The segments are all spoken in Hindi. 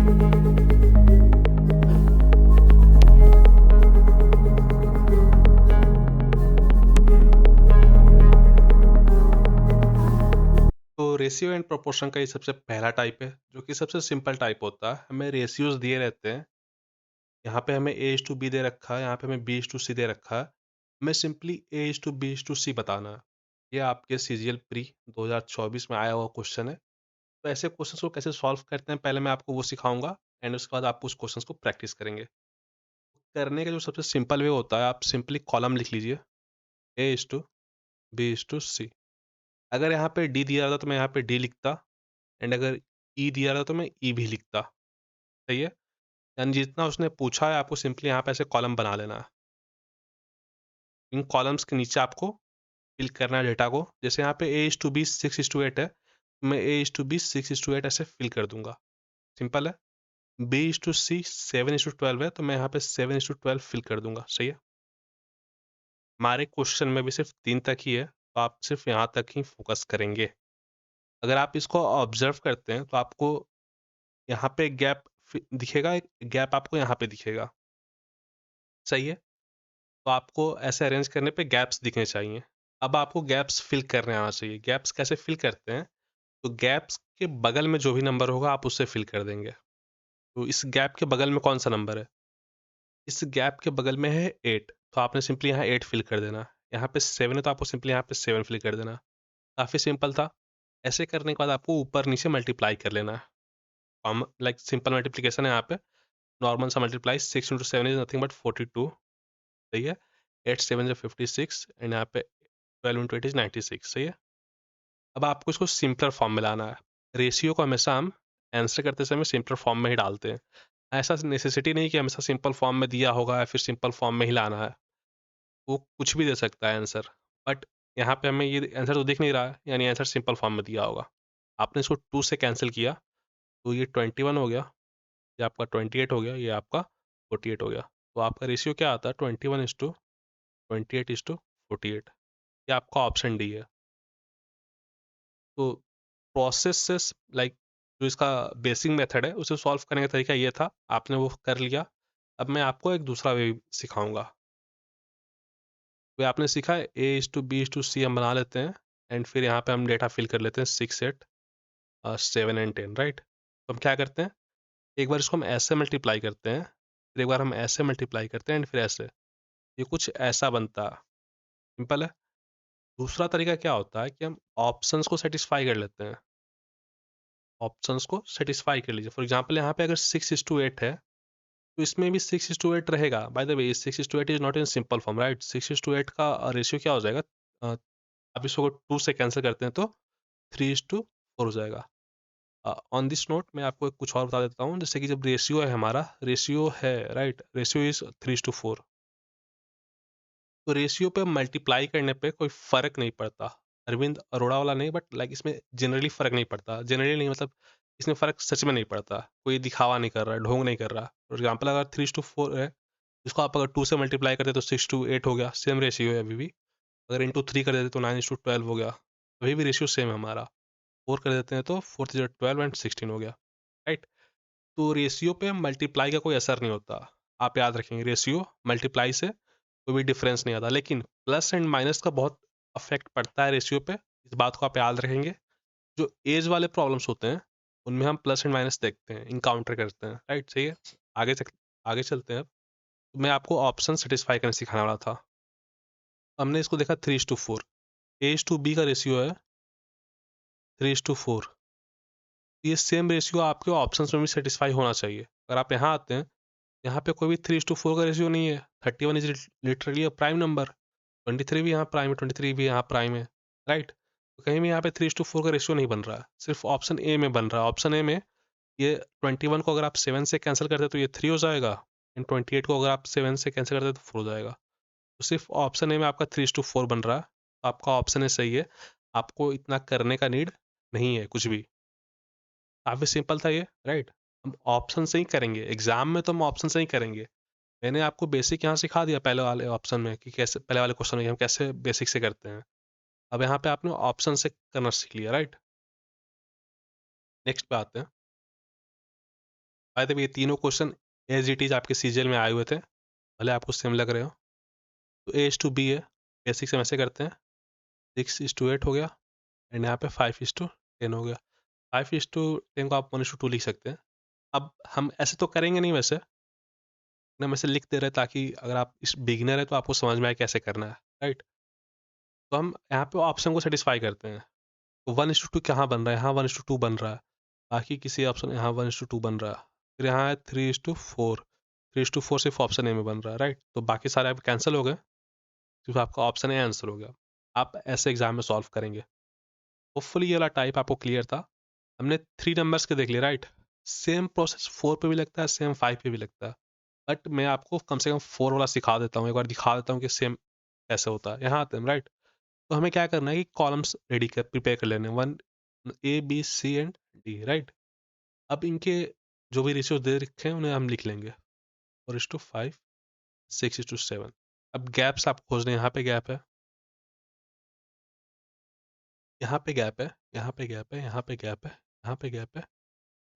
तो रेशियो एंड प्रोपोर्शन का ये सबसे पहला टाइप है, जो कि सबसे सिंपल टाइप होता है। हमें रेशियोज दिए रहते हैं, यहाँ पे हमें ए इज टू बी दे रखा है, यहाँ पे हमें बी इज टू सी दे रखा है। हमें simply a is to b is to c बताना है। ये आपके सीजीएल प्री 2024 में आया हुआ क्वेश्चन है। तो ऐसे क्वेश्चन को कैसे सॉल्व करते हैं, पहले मैं आपको वो सिखाऊंगा एंड उसके बाद आप उस क्वेश्चन को प्रैक्टिस करेंगे। करने का जो सबसे सिंपल वे होता है, आप सिंपली कॉलम लिख लीजिए, a is to b is to c. अगर यहाँ पे डी दिया रहता तो मैं यहाँ पे डी लिखता, एंड अगर ई दिया रहता तो मैं ई भी लिखता। सही है। यानी जितना उसने पूछा है आपको सिंपली यहाँ पे ऐसे कॉलम बना लेना है। इन कॉलम्स के नीचे आपको फिल करना है डेटा को। जैसे यहाँ पे ए इज टू बी 6:8 है, तो मैं ए इज टू बी 6:8 ऐसे फिल कर दूंगा। सिंपल है। बी इज टू सी 7:12 है, तो मैं यहाँ पे 7:12 फिल कर दूंगा। सही है। हमारे क्वेश्चन में भी सिर्फ 3 तक ही है, तो आप सिर्फ यहाँ तक ही फोकस करेंगे। अगर आप इसको ऑब्जर्व करते हैं तो आपको यहाँ पे गैप दिखेगा, एक गैप आपको यहाँ पे दिखेगा। सही है। तो आपको ऐसे अरेंज करने पे गैप्स दिखने चाहिए। अब आपको गैप्स फिल करने आना चाहिए। गैप्स कैसे फिल करते हैं, तो गैप्स के बगल में जो भी नंबर होगा आप उससे फिल कर देंगे। तो इस गैप के बगल में कौन सा नंबर है, इस गैप के बगल में है 8, तो आपने सिंपली यहाँ 8 फिल कर देना। यहाँ पे 7 है तो आपको सिंपली यहाँ पे 7 फिल कर देना। काफ़ी सिंपल था। ऐसे करने के बाद आपको ऊपर नीचे मल्टीप्लाई कर लेना है। लाइक सिंपल मल्टीप्लीकेशन है यहाँ पे, नॉर्मल सा multiply. 6 into 7 is nothing but 42। सही है। 8 7 56 एंड यहाँ पे 12 इंटू 8 इज 96। सही है। अब आपको इसको सिंपलर फॉर्म में लाना है। रेशियो को हमेशा हम आंसर करते समय सिंपलर फॉर्म में ही डालते हैं। ऐसा नेसेसिटी नहीं कि हमेशा सिंपल फॉर्म में दिया होगा या फिर सिंपल फॉर्म में ही लाना है। वो कुछ भी दे सकता है आंसर, बट यहाँ पे हमें ये आंसर तो दिख नहीं रहा है, यानी आंसर सिंपल फॉर्म में दिया होगा। आपने इसको 2 से कैंसिल किया तो ये 21 हो गया, ये आपका 28 हो गया, ये आपका 48 हो गया। तो आपका रेशियो क्या आता है, 21:28:48। ये आपका ऑप्शन डी है। तो प्रोसेस से लाइक जो इसका बेसिक मेथड है उसे सॉल्व करने का तरीका ये था, आपने वो कर लिया। अब मैं आपको एक दूसरा वे सिखाऊंगा। वे आपने सीखा है a is to b is to c हम बना लेते हैं, एंड फिर यहाँ पे हम डेटा फिल कर लेते हैं 6 8 7 एंड 10। राइट। तो हम क्या करते हैं, एक बार इसको हम ऐसे मल्टीप्लाई करते हैं, फिर एक बार हम ऐसे मल्टीप्लाई करते हैं एंड फिर ऐसे। ये कुछ ऐसा बनता है। सिंपल है। दूसरा तरीका क्या होता है कि हम ऑप्शंस को सेटिस्फाई कर लेते हैं। ऑप्शंस को सेटिस्फाई कर लीजिए। फॉर एग्जाम्पल यहाँ पे अगर 6:8 है, तो इसमें भी 6:8 रहेगा। By the way 6:8 is not in simple form, right. 6:8 का रेशियो क्या हो जाएगा, आप इसको 2 से कैंसिल करते हैं तो 3:4 हो जाएगा। ऑन दिस नोट मैं आपको कुछ और बता देता हूँ, जैसे कि जब रेशियो है, हमारा रेशियो है, राइट, रेशियो इज 3:4, तो रेशियो पे मल्टीप्लाई करने पे कोई फर्क नहीं पड़ता। अरविंद अरोड़ा वाला नहीं, बट लाइक इसमें जनरली फर्क नहीं पड़ता। जनरली नहीं मतलब इसमें फर्क सच में नहीं पड़ता। कोई दिखावा नहीं कर रहा है, ढोंग नहीं कर रहा। फॉर एग्जाम्पल अगर 3:4 है, इसको आप अगर 2 से मल्टीप्लाई करते तो 6:8 हो गया, सेम रेशियो है अभी भी। अगर इंटू 3 कर देते तो 9:12 हो गया, अभी भी रेशियो सेम है हमारा। 4 कर देते हैं तो 4 एंड 16 हो गया। राइट। तो रेशियो पे मल्टीप्लाई का कोई असर नहीं होता। आप याद रखेंगे, रेशियो मल्टीप्लाई से कोई भी डिफरेंस नहीं आता, लेकिन प्लस एंड माइनस का बहुत अफेक्ट पड़ता है रेशियो पे। इस बात को आप याद रखेंगे। जो एज वाले प्रॉब्लम्स होते हैं उनमें हम प्लस एंड माइनस देखते हैं, इनकाउंटर करते हैं। राइट। सही है। आगे चल आगे चलते हैं। तो मैं आपको ऑप्शन सेटिस्फाई करना सिखाने वाला था। हमने इसको देखा 3:4, ए इज टू बी का रेशियो है 3:4। ये सेम रेशियो आपके ऑप्शन में भी सेटिस्फाई होना चाहिए। अगर आप यहाँ आते हैं, यहाँ पे कोई भी 3:4 का रेशियो नहीं है। 31 is literally a prime number. 23 भी यहाँ प्राइम है, 23 भी यहाँ प्राइम है। राइट। तो कहीं भी यहाँ पे 3:4 का रेशियो नहीं बन रहा है, सिर्फ ऑप्शन ए में बन रहा है। ऑप्शन ए में ये 21 को अगर आप 7 से कैंसिल करते तो ये 3 हो जाएगा, एंड 28 को अगर आप 7 से कैंसिल करते तो 4 हो जाएगा। तो सिर्फ ऑप्शन ए में आपका 3:4 बन रहा है। तो आपका ऑप्शन ए सही है। आपको इतना करने का नीड नहीं है कुछ भी। काफ़ी सिंपल था ये। राइट। हम ऑप्शन से ही करेंगे, एग्जाम में तो हम ऑप्शन से ही करेंगे। मैंने आपको बेसिक यहाँ सिखा दिया पहले वाले ऑप्शन में कि कैसे, पहले वाले क्वेश्चन में कि हम कैसे बेसिक से करते हैं। अब यहाँ पे आपने ऑप्शन से करना सीख लिया। राइट। नेक्स्ट पे आते हैं। बाय द वे ये तीनों क्वेश्चन एज इट इज आपके सीजीएल में आए हुए थे, भले आपको सेम लग रहे हो। तो A:B है, बेसिक से हम ऐसे करते हैं, 6:8 हो गया, एंड यहाँ पे 5:10 हो गया। 5:10 को आप 1:2 लिख सकते हैं। अब हम ऐसे तो करेंगे नहीं वैसे, हम ऐसे लिख दे रहे हैं ताकि अगर आप इस बिगिनर है तो आपको समझ में आए कैसे करना है, राइट। तो हम यहाँ पे ऑप्शन को सेटिस्फाई करते हैं। तो 1:2 कहाँ बन रहा है, यहाँ 1:2 बन रहा है, बाकी किसी ऑप्शन यहाँ 1:2 बन रहा है, फिर यहाँ है 3:4, 3:4 सिर्फ ऑप्शन ए में बन रहा है, राइट। तो बाकी सारे आप कैंसिल हो गए, सिर्फ आपका ऑप्शन ए आंसर हो गया। आप ऐसे एग्जाम में सॉल्व करेंगे। होपफुली ये वाला टाइप आपको क्लियर था। हमने 3 नंबर्स के देख लिए, राइट। सेम प्रोसेस 4 पे भी लगता है, सेम 5 पे भी लगता है, बट मैं आपको कम से कम 4 वाला सिखा देता हूँ, एक बार दिखा देता हूँ कि सेम कैसे होता है। यहाँ आते हैं, राइट। तो हमें क्या करना है कि कॉलम्स रेडी कर प्रिपेयर कर लेने, 1 A B C and D, right. अब इनके जो भी रेशियो दे रखे हैं उन्हें हम लिख लेंगे, 4:5, 6:7। अब गैप्स आप खोज रहे हैं, यहाँ पे गैप है, यहाँ पे गैप है, यहाँ पे गैप है, यहाँ पे गैप है, यहाँ पे गैप है,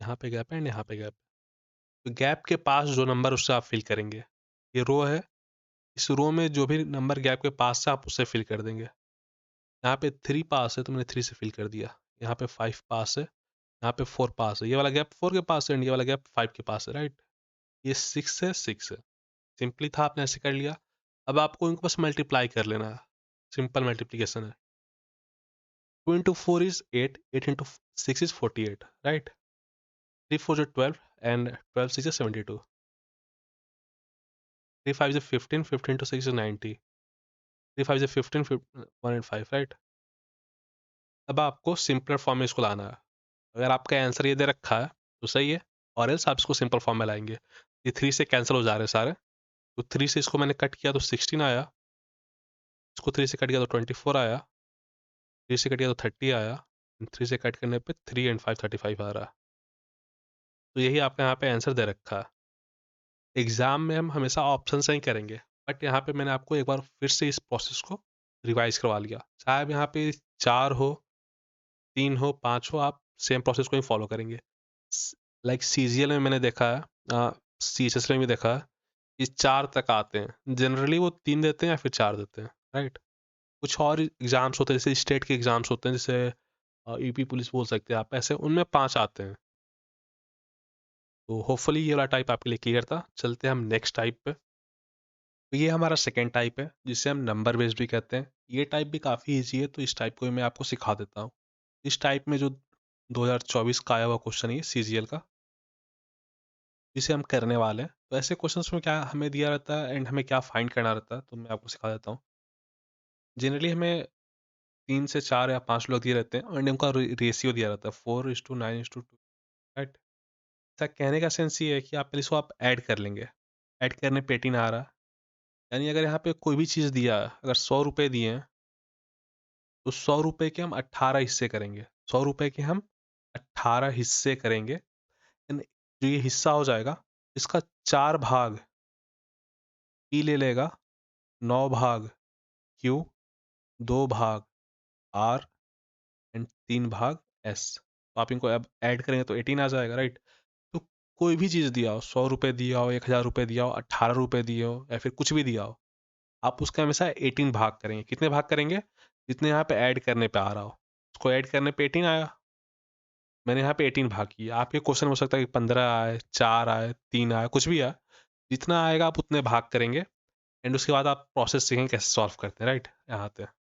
यहाँ पे गैप है एंड यहाँ पे गैप है। तो गैप के पास जो नंबर उससे आप फिल करेंगे, ये रो है, इस रो में जो भी नंबर गैप के पास से आप उससे फिल कर देंगे। यहाँ पे 3 पास है तो मैंने 3 से फिल कर दिया, यहाँ पे 5 पास है, यहाँ पे 4 पास है, ये वाला गैप 4 के पास है एंड ये वाला गैप 5 के पास है, राइट। ये 6 है, 6 है, सिंपली था, आपने ऐसे कर लिया। अब आपको इनको बस मल्टीप्लाई कर लेना है, सिंपल मल्टीप्लीकेशन है। 2 into 4 is 8, 8 into 6 is 48, right? 3 4 is 12 and 12 6 is 72. 3 5 is 15, 15 to 6 is 90. 3 5 is 15, 1 and 5, right? अब आपको सिंपलर फॉर्म में इसको लाना है। अगर आपका आंसर ये दे रखा है तो सही है, और एल्स आप इसको सिंपल फॉर्म में लाएंगे। ये 3 से कैंसिल हो जा रहे हैं सारे, तो 3 से इसको मैंने कट किया तो 16 आया, इसको 3 से कट किया तो 24 आया, 3 से कट किया तो 30 आया, 3 से कट करने पे 3 and 5 35 आ रहा है। तो यही आपका यहाँ पे आंसर दे रखा है। एग्ज़ाम में हम हमेशा ऑप्शन से ही करेंगे, बट यहाँ पे मैंने आपको एक बार फिर से इस प्रोसेस को रिवाइज करवा लिया। चाहे अब यहाँ पे 4 हो, 3 हो, 5 हो, आप सेम प्रोसेस को ही फॉलो करेंगे। लाइक सीजीएल में मैंने देखा है, सीएचएस में भी देखा है कि 4 तक आते हैं। जनरली वो 3 देते हैं या फिर 4 देते हैं, राइट। कुछ और एग्जाम्स होते हैं, जैसे स्टेट के एग्जाम्स होते हैं, जैसे यूपी पुलिस बोल सकते हैं आप, ऐसे उनमें 5 आते हैं। तो होपफुली ये वाला टाइप आपके लिए क्लियर था। चलते हैं हम नेक्स्ट टाइप पे। तो ये हमारा सेकेंड टाइप है, जिसे हम नंबर बेस्ड भी कहते हैं। ये टाइप भी काफ़ी ईजी है, तो इस टाइप को भी मैं आपको सिखा देता हूँ। इस टाइप में जो 2024 का आया हुआ क्वेश्चन है सीजीएल का, जिसे हम करने वाले हैं, तो ऐसे क्वेश्चंस में क्या हमें दिया रहता है एंड हमें क्या फाइंड करना रहता है, तो मैं आपको सिखा देता हूँ। जनरली हमें 3 से 4 या 5 लोग दिए रहते हैं एंड उनका रेशियो दिया रहता है 4:9:2, राइट। ऐसा कहने का सेंस ये है कि आप पहले इसको आप ऐड कर लेंगे। ऐड करने पे 18 आ रहा है, यानी अगर यहाँ पे कोई भी चीज़ दिया है, अगर 100 रुपये दिए हैं तो 100 रुपये के हम 18 हिस्से करेंगे। 100 रुपये के हम 18 हिस्से करेंगे, यानी जो ये हिस्सा हो जाएगा, इसका 4 भाग P ले लेगा, 9 भाग Q, 2 भाग R एंड 3 भाग S। तो आप इनको अब ऐड करेंगे तो 18 आ जाएगा, राइट। तो कोई भी चीज़ दिया हो, 100 रुपये दिया हो, 1000 रुपये दिया हो, 18 रुपये दिए हो या फिर कुछ भी दिया हो, आप उसका हमेशा 18 भाग करेंगे। कितने भाग करेंगे? जितने यहाँ पे ऐड करने पे आ रहा हो। उसको ऐड करने पे 18 आया, मैंने यहाँ पे 18 भाग किया। आपके क्वेश्चन हो सकता है कि 15 आए, 4 आए, 3 आए, कुछ भी आए। जितना आएगा आप उतने भाग करेंगे एंड उसके बाद आप प्रोसेस सीखेंगे कैसे सॉल्व करते हैं, राइट। यहाँ आते हैं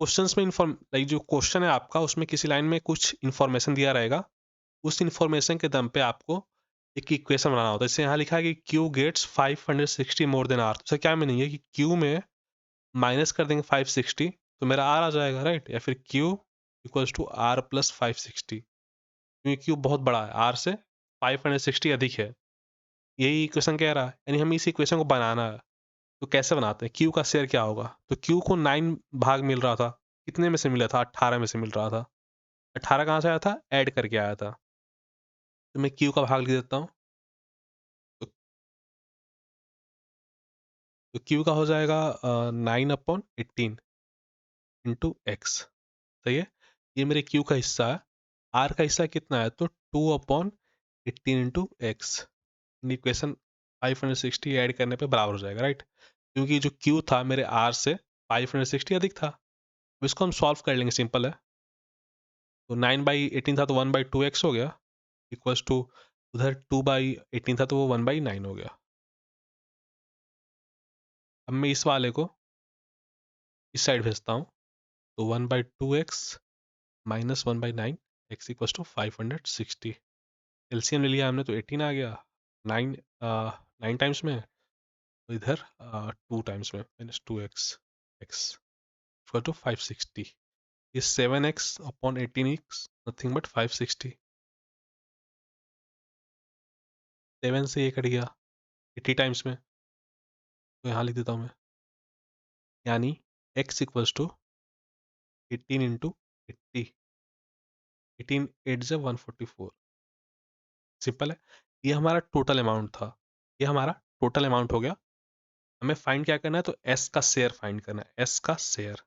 क्वेश्चंस में। लाइक जो क्वेश्चन है आपका, उसमें किसी लाइन में कुछ इन्फॉर्मेशन दिया रहेगा, उस इन्फॉर्मेशन के दम पे आपको एक इक्वेशन बनाना होता है। जैसे यहाँ लिखा है कि Q gets 560 more than R। तो इसका क्या मीनिंग है कि Q में माइनस कर देंगे 560 तो मेरा R आ जाएगा, राइट। या फिर Q equals to R plus 560, क्योंकि Q बहुत बड़ा है, R से 560 अधिक है, यही इक्वेशन कह रहा है। यानी हमें इस इक्वेशन को बनाना है। तो कैसे बनाते हैं? Q का शेयर क्या होगा? तो Q को 9 भाग मिल रहा था, कितने में से मिला था? 18 में से मिल रहा था। 18 कहाँ से आया था? ऐड करके आया था। तो मैं Q का भाग लिख देता हूँ, तो Q का हो जाएगा 9/18 इंटू एक्स, सही है। ये मेरे Q का हिस्सा है। R का हिस्सा कितना है? तो 2/18 18 इंटू एक्स, इक्वेशन 560 ऐड करने पे बराबर हो जाएगा, राइट? क्योंकि जो क्यू था मेरे आर से 560 अधिक था। अब इसको हम सॉल्व कर लेंगे, सिंपल है। तो 9/18 था तो 1/2x हो गया, इक्वल्स टू उधर 2/18 था तो वो 1/9 हो गया। अब मैं इस वाले को इस साइड भेजता हूँ, तो 1/2x minus 1/9 x equals to 560। LCM ले लिया हमने तो 18 आ गया, 9 टाइम्स में, तो इधर 2 टाइम्स में minus 2x x equal to 560। ये 7x upon 18x nothing but 560। 7 से ये कट गया 80 टाइम्स में, तो यहाँ लिख देता हूँ मैं, यानी x इक्वल्स टू 18 इंटू 80, 18 8 से 144। सिंपल है। ये हमारा टोटल अमाउंट था, ये हमारा टोटल अमाउंट हो गया। हमें फाइंड क्या करना है, तो s का शेयर फाइंड करना है, s का शेयर।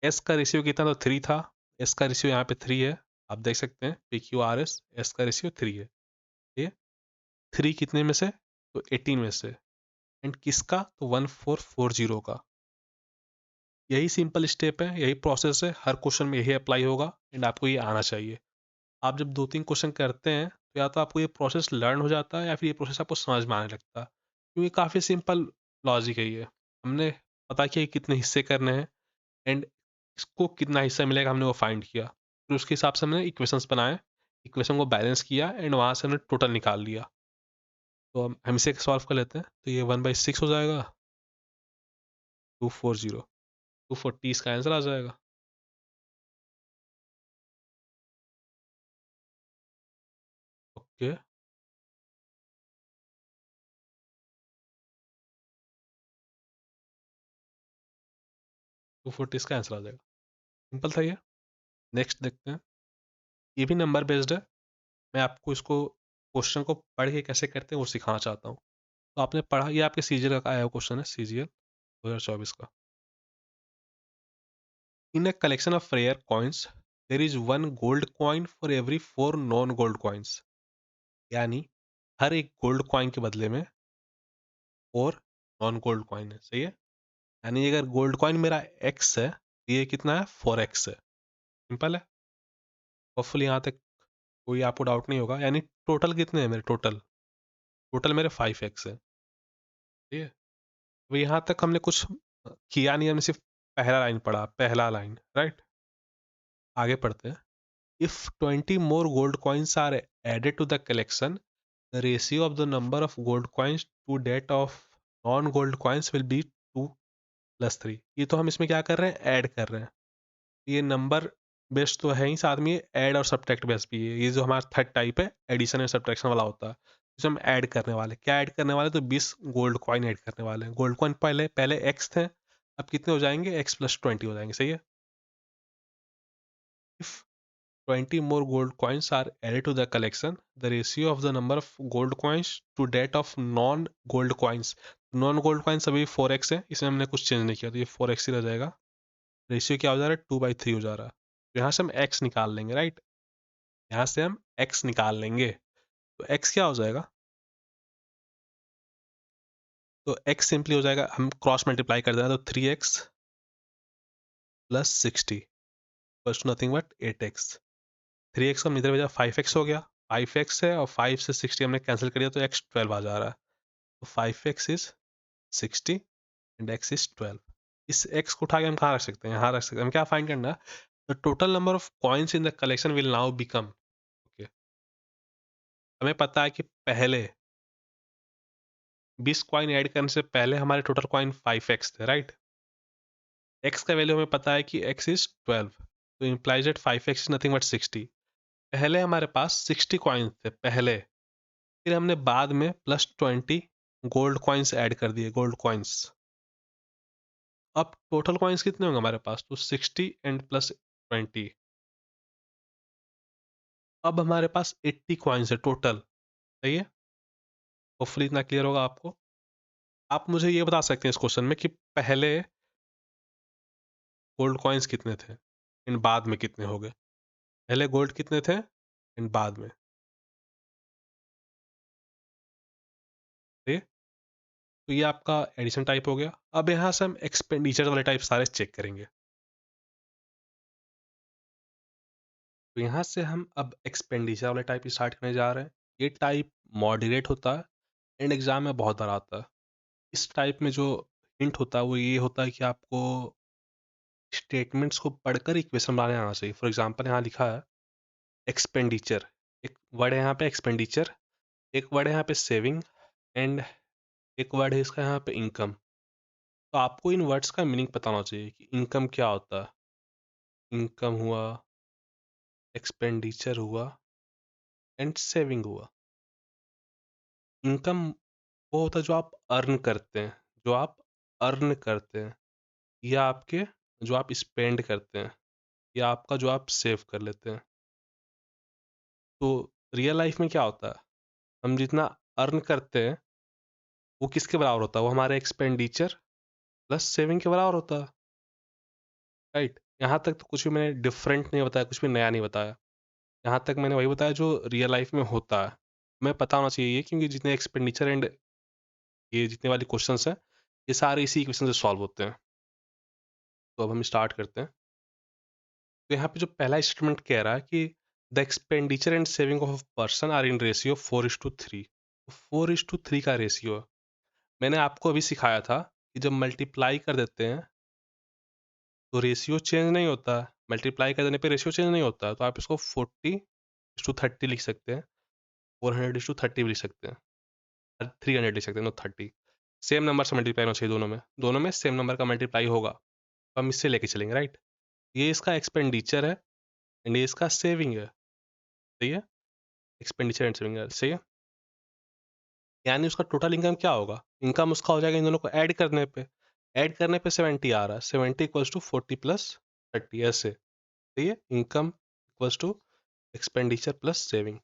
s का रेशियो कितना, तो 3 था, s का रेशियो यहाँ पे 3 है, आप देख सकते हैं P Q R S, s का रेशियो 3 है। ये 3 कितने में से, तो 18 में से, एंड किसका, तो 1440 का। यही सिंपल स्टेप है, यही प्रोसेस है, हर क्वेश्चन में यही अप्लाई होगा, एंड आपको ये आना चाहिए। आप जब 2-3 क्वेश्चन करते हैं तो या तो आपको ये प्रोसेस लर्न हो जाता है, या फिर ये प्रोसेस आपको समझ में आने लगता है, क्योंकि काफ़ी सिंपल लॉजिक है ये। हमने पता किया कि कितने हिस्से करने हैं, एंड इसको कितना हिस्सा मिलेगा हमने वो फाइंड किया, फिर उसके हिसाब से हमने इक्वेशंस बनाए, इक्वेशन को बैलेंस किया, एंड वहाँ से हमने टोटल निकाल लिया। तो हम इसे सॉल्व कर लेते हैं, तो ये 1/6 हो जाएगा, 240, 240 इसका आंसर आ जाएगा। ओके, 240 इसका आंसर आ जाएगा, सिंपल था ये। नेक्स्ट देखते हैं, ये भी नंबर बेस्ड है। मैं आपको इसको क्वेश्चन को पढ़ के कैसे करते हैं वो सिखाना चाहता हूँ। तो आपने पढ़ा, ये आपके सीजीएल का आया हुआ क्वेश्चन है, सीजीएल 2024 का। In a collection of rare coins there is one gold coin for every 4 non gold coins, यानी हर एक गोल्ड कॉइन के बदले में 4 नॉन गोल्ड कॉइन है, सही है। यानी अगर गोल्ड कॉइन मेरा x है, तो ये कितना है, 4x है। सिंपल है, होपफुली यहाँ तक कोई आपको डाउट नहीं होगा। यानी टोटल कितने हैं मेरे, टोटल टोटल मेरे 5x है, ठीक है। तो यहाँ तक हमने कुछ किया नहीं, हमने सिर्फ पहला लाइन पढ़ा, पहला लाइन, राइट। आगे पढ़ते हैं। If 20 more gold coins are added to the collection, the ratio of the number of gold coins to that of non gold coins will be 2+3। ये तो हम इसमें क्या कर रहे हैं, ऐड कर रहे हैं। ये नंबर बेस्ड तो है ही, साथ में ऐड और सब्ट्रैक्ट बेस्ड भी है। ये जो हमारा थर्ड टाइप है, एडिशन एंड सब्ट्रैक्शन वाला होता है, जिसे हम ऐड करने वाले, क्या ऐड करने वाले, तो 20 गोल्ड कॉइन ऐड करने वाले हैं। गोल्ड कॉइन पहले पहले एक्स थे, अब कितने हो जाएंगे, x+20 हो जाएंगे, सही है। If 20 more gold coins are added to the collection, the ratio of the number of gold coins to that of non gold coins, non gold coins अभी 4x है, इसमें हमने कुछ चेंज नहीं किया, तो ये 4x ही रह जाएगा। रेशियो क्या हो जा रहा है, 2/3 हो जा रहा है। तो यहाँ से हम x निकाल लेंगे, राइट। यहाँ से हम x निकाल लेंगे, तो x क्या हो जाएगा, तो x सिंपली हो जाएगा, हम क्रॉस मल्टीप्लाई कर देना, तो 3x plus 60 plus nothing but 8x। 3x का हम इधर भेजा, 5x हो गया, 5x है, और 5 से 60 हमने कैंसिल कर दिया, तो x 12 आ जा रहा है। तो 5x is 60 and x is 12। इस x को उठा के हम कहाँ रख सकते हैं, यहाँ रख सकते हैं। हम क्या फाइंड करना, the total number of coins in the collection will now become, okay. हमें पता है कि पहले 20 कॉइन ऐड करने से पहले हमारे टोटल कॉइन 5x थे, राइट। x का वैल्यू हमें पता है कि x इज 12, तो implies that 5x is nothing but 60। पहले हमारे पास 60 कॉइन्स थे पहले, फिर हमने बाद में +20 गोल्ड कॉइन्स ऐड कर दिए, गोल्ड कॉइन्स। अब टोटल कॉइन्स कितने होंगे हमारे पास, तो 60 एंड प्लस 20। अब हमारे पास 80 कॉइन्स है टोटल, सही है। होपफुली इतना क्लियर होगा आपको। आप मुझे ये बता सकते हैं इस क्वेश्चन में कि पहले गोल्ड कॉइन्स कितने थे एंड बाद में कितने हो गए, पहले गोल्ड कितने थे एंड बाद में। तो ये आपका एडिशन टाइप हो गया। अब यहाँ से हम एक्सपेंडिचर वाले टाइप सारे चेक करेंगे। तो यहाँ से हम अब एक्सपेंडिचर वाले टाइप स्टार्ट करने जा रहे हैं। ये टाइप मॉडरेट होता है एंड एग्जाम में बहुत बार आता है। इस टाइप में जो हिंट होता है वो ये होता है कि आपको स्टेटमेंट्स को पढ़कर इक्वेशन बनाने आना चाहिए। फॉर एग्जांपल यहाँ लिखा है एक्सपेंडिचर, एक वर्ड है यहाँ पे एक्सपेंडिचर, एक वर्ड है यहाँ पे सेविंग एंड एक वर्ड है इसका यहाँ पे इनकम। तो आपको इन वर्ड्स का मीनिंग पता होना चाहिए कि इनकम क्या होता है। इनकम हुआ, एक्सपेंडिचर हुआ एंड सेविंग हुआ। इनकम वो होता है जो आप अर्न करते हैं, जो आप अर्न करते हैं, या आपके जो आप स्पेंड करते हैं, या आपका जो आप सेव कर लेते हैं। तो रियल लाइफ में क्या होता है, हम जितना अर्न करते हैं वो किसके बराबर होता है, वो हमारे एक्सपेंडिचर प्लस सेविंग के बराबर होता है, राइट। यहाँ तक तो कुछ भी मैंने डिफरेंट नहीं बताया, कुछ भी नया नहीं बताया। यहाँ तक मैंने वही बताया जो रियल लाइफ में होता है। मैं पता होना चाहिए ये, क्योंकि जितने एक्सपेंडिचर एंड ये जितने वाले क्वेश्चंस हैं ये सारे इसी इक्वेशन से सॉल्व होते हैं। तो अब हम स्टार्ट करते हैं। तो यहाँ पे जो पहला स्टेटमेंट कह रहा है कि the expenditure and saving of person are in ratio 4:3। 4:3 का रेशियो है। मैंने आपको अभी सिखाया था कि जब मल्टीप्लाई कर देते हैं तो रेशियो चेंज नहीं होता है। मल्टीप्लाई कर देने पे रेशियो चेंज नहीं होता है। तो आप इसको 40:30 लिख सकते हैं, 400:30 भी लिख सकते हैं, 300 लिख सकते हैं, नो 30। सेम नंबर से मल्टीप्लाई होना चाहिए दोनों में सेम नंबर का मल्टीप्लाई होगा। तो हम इससे लेके चलेंगे, राइट। ये इसका एक्सपेंडिचर है एंड ये इसका सेविंग है, सही है। एक्सपेंडिचर एंड सेविंग है, सही है। यानी उसका टोटल इनकम क्या होगा, इनकम उसका हो जाएगा इन दोनों को ऐड करने पे। ऐड करने पे 70 आ रहा है, 70 इक्वल्स टू 40 प्लस 30, ऐसे, सही है। Income equals to expenditure plus saving.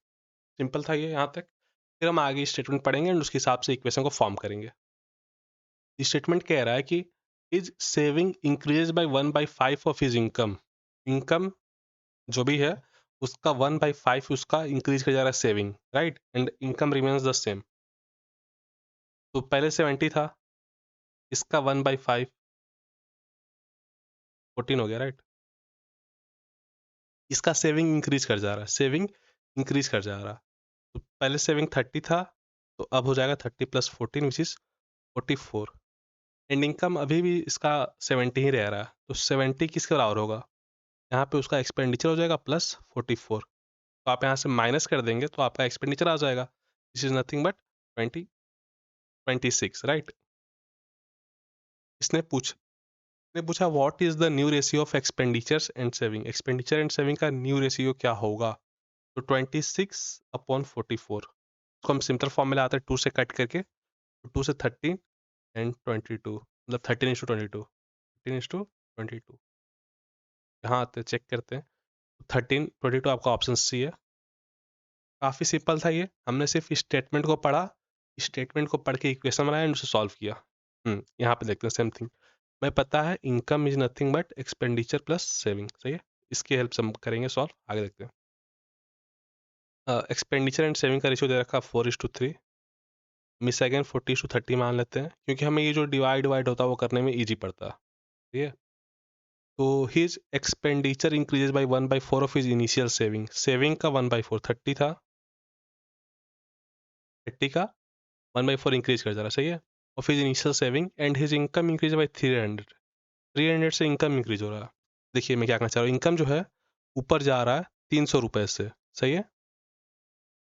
Simple था ये यहाँ तक। फिर हम आगे स्टेटमेंट पढ़ेंगे एंड उसके हिसाब से इक्वेशन को फॉर्म करेंगे। स्टेटमेंट कह रहा है कि his saving increase by 1/5 of his income. Income जो भी है उसका 1/5 उसका इंक्रीज कर जा रहा है saving, right, and income remains the same. तो पहले 70 था, इसका 1/5 14 हो गया, राइट। इसका सेविंग इंक्रीज कर जा रहा है, सेविंग इंक्रीज कर जा रहा है। तो पहले सेविंग 30 था, तो अब हो जाएगा 30 plus 14 which is 44। And income अभी भी इसका 70 ही रह रहा है, तो 70 किसके बराबर होगा, यहाँ पे उसका एक्सपेंडिचर हो जाएगा प्लस 44। तो आप यहाँ से माइनस कर देंगे तो आपका एक्सपेंडिचर आ जाएगा, this is nothing but 26, right. इसने पूछा what is the new ratio of expenditures and saving. Expenditure and saving का न्यू रेशियो क्या होगा। तो 26/44। उसको हम सिंपल फॉर्म में लाते हैं 2 से कट करके, 2 से 13 एंड 22, मतलब 13:22, 13:22। यहाँ आते चेक करते हैं, 13, 22 आपका ऑप्शन सी है। काफ़ी सिंपल था ये, हमने सिर्फ स्टेटमेंट को पढ़ा, स्टेटमेंट को पढ़ के इक्वेशन बनाया एंड उसे सॉल्व किया। यहाँ पे देखते हैं सेम थिंग। मैं पता है income is nothing but expenditure plus saving, सही है। इसकी हेल्प से हम करेंगे सॉल्व, आगे देखते हैं। एक्सपेंडिचर एंड सेविंग का रेशियो दे रखा 4:3। मिस अगेन 40:30 मान लेते हैं, क्योंकि हमें ये जो डिवाइड होता है वो करने में ईजी पड़ता है, ठीक है। तो his expenditure increases by 1/4 of his initial saving. Saving का 1/4 30 था, 30 का 1/4 इंक्रीज कर जा रहा है, सही है। Of his initial saving and his income increase by 300 से इनकम इंक्रीज हो रहा है। देखिए मैं क्या कहना चाह रहा हूँ, इनकम जो है ऊपर जा रहा है 300 रुपये से, सही है।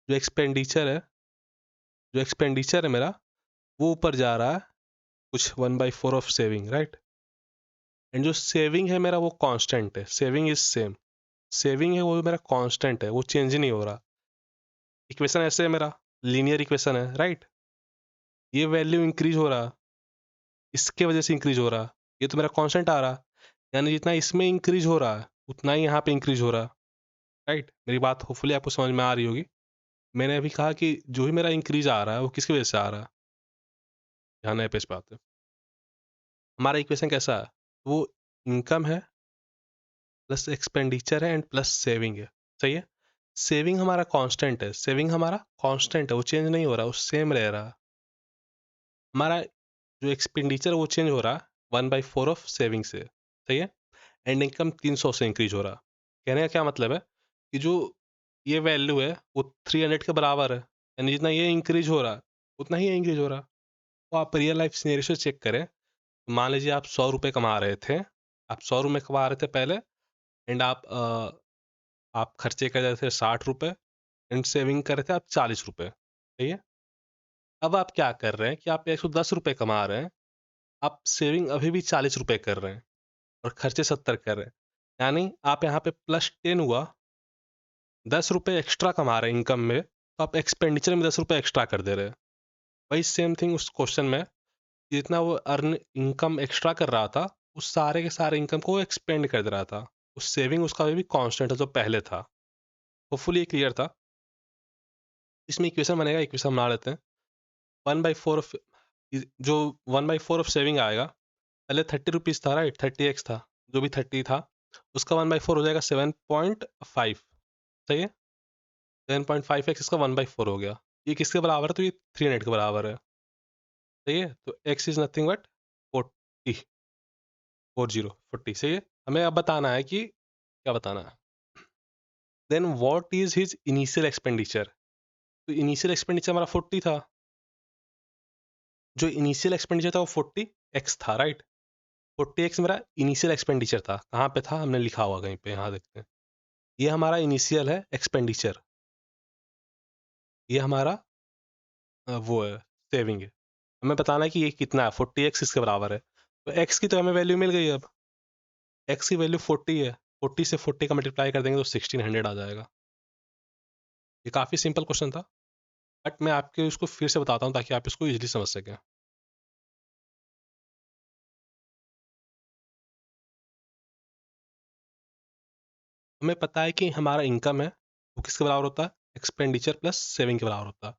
जो एक्सपेंडिचर है मेरा वो ऊपर जा रहा है कुछ 1/4 ऑफ सेविंग, राइट। एंड जो सेविंग है मेरा वो कांस्टेंट है, सेविंग इज सेम। सेविंग है वो मेरा कांस्टेंट है, वो चेंज नहीं हो रहा। इक्वेशन ऐसे है मेरा, लीनियर इक्वेशन है, राइट। ये वैल्यू इंक्रीज हो रहा, इसके वजह से इंक्रीज हो रहा, ये तो मेरा कांस्टेंट आ रहा, यानी जितना इसमें इंक्रीज हो रहा है उतना ही यहाँ पे इंक्रीज हो रहा, राइट। मेरी बात होपफुली आपको समझ में आ रही होगी। मैंने अभी कहा कि जो ही मेरा इंक्रीज आ रहा है वो किसकी वजह से आ रहा है। यहाँ नए पेज पे आते हैं। हमारा इक्वेशन कैसा है, वो इनकम है प्लस एक्सपेंडिचर है एंड प्लस सेविंग है, सही है। सेविंग हमारा कांस्टेंट है, सेविंग हमारा कांस्टेंट है, वो चेंज नहीं हो रहा, वो सेम रह रहा। हमारा जो एक्सपेंडिचर वो चेंज हो रहा है 1/4 ऑफ सेविंग से, सही है। एंड इनकम 300 से इंक्रीज हो रहा। कहने का क्या मतलब है कि जो ये वैल्यू है वो 300 के बराबर है, यानी जितना ये इंक्रीज हो रहा है उतना ही इंक्रीज हो रहा। तो आप रियल लाइफ सिनेरियो से चेक करें। मान लीजिए आप 100 रुपये कमा रहे थे, आप 100 रुपये कमा रहे थे पहले, एंड आप खर्चे कर रहे थे 60 रुपये, एंड सेविंग कर रहे थे आप 40 रुपये, सही है। अब आप क्या कर रहे हैं कि आप 110 रुपये कमा रहे हैं, आप सेविंग अभी भी 40 रुपये कर रहे हैं और खर्चे 70 कर रहे हैं, यानी आप यहाँ पे +10 हुआ। 10 रुपये एक्स्ट्रा कमा रहे हैं इनकम में, तो आप एक्सपेंडिचर में 10 रुपये एक्स्ट्रा कर दे रहे हैं। वही सेम थिंग उस क्वेश्चन में, जितना वो अर्न इनकम एक्स्ट्रा कर रहा था, उस सारे के सारे इनकम को वो एक्सपेंड कर दे रहा था। उस सेविंग उसका भी कांस्टेंट है जो पहले था। होपफुली ये क्लियर था। इसमें इक्वेशन बनेगा, इक्वेशन बना लेते हैं। 1/4 ऑफ जो 1/4 ऑफ सेविंग आएगा, पहले 30 रुपीज़ था, राइट, 30x था, जो भी 30 था, उसका 1/4 हो जाएगा 7.5, सही है। 7.5x इसका 1/4 हो गया। ये किसके बराबर है? तो ये 300 के बराबर है, सही है। तो x इज नथिंग बट 40, 40, सही है। हमें अब बताना है कि क्या बताना है। Then what is his initial expenditure. तो इनिशियल एक्सपेंडिचर हमारा 40 था। जो इनिशियल एक्सपेंडिचर था वो 40x था, राइट। 40x मेरा इनिशियल एक्सपेंडिचर था। कहाँ पे था? हमने लिखा हुआ कहीं पे, यहाँ देखते हैं। ये हमारा इनिशियल है एक्सपेंडिचर, ये हमारा वो है सेविंग है। हमें बताना है कि ये कितना है, 40x इसके बराबर है। तो x की तो हमें वैल्यू मिल गई। अब x की वैल्यू 40 है, 40 से 40 का मल्टीप्लाई कर देंगे तो 1600 आ जाएगा। ये काफ़ी सिंपल क्वेश्चन था, बट मैं आपके उसको फिर से बताता हूँ ताकि आप इसको इजीली समझ सकें। हमें पता है कि हमारा इनकम है वो किसके बराबर होता है? एक्सपेंडिचर प्लस सेविंग के बराबर होता है।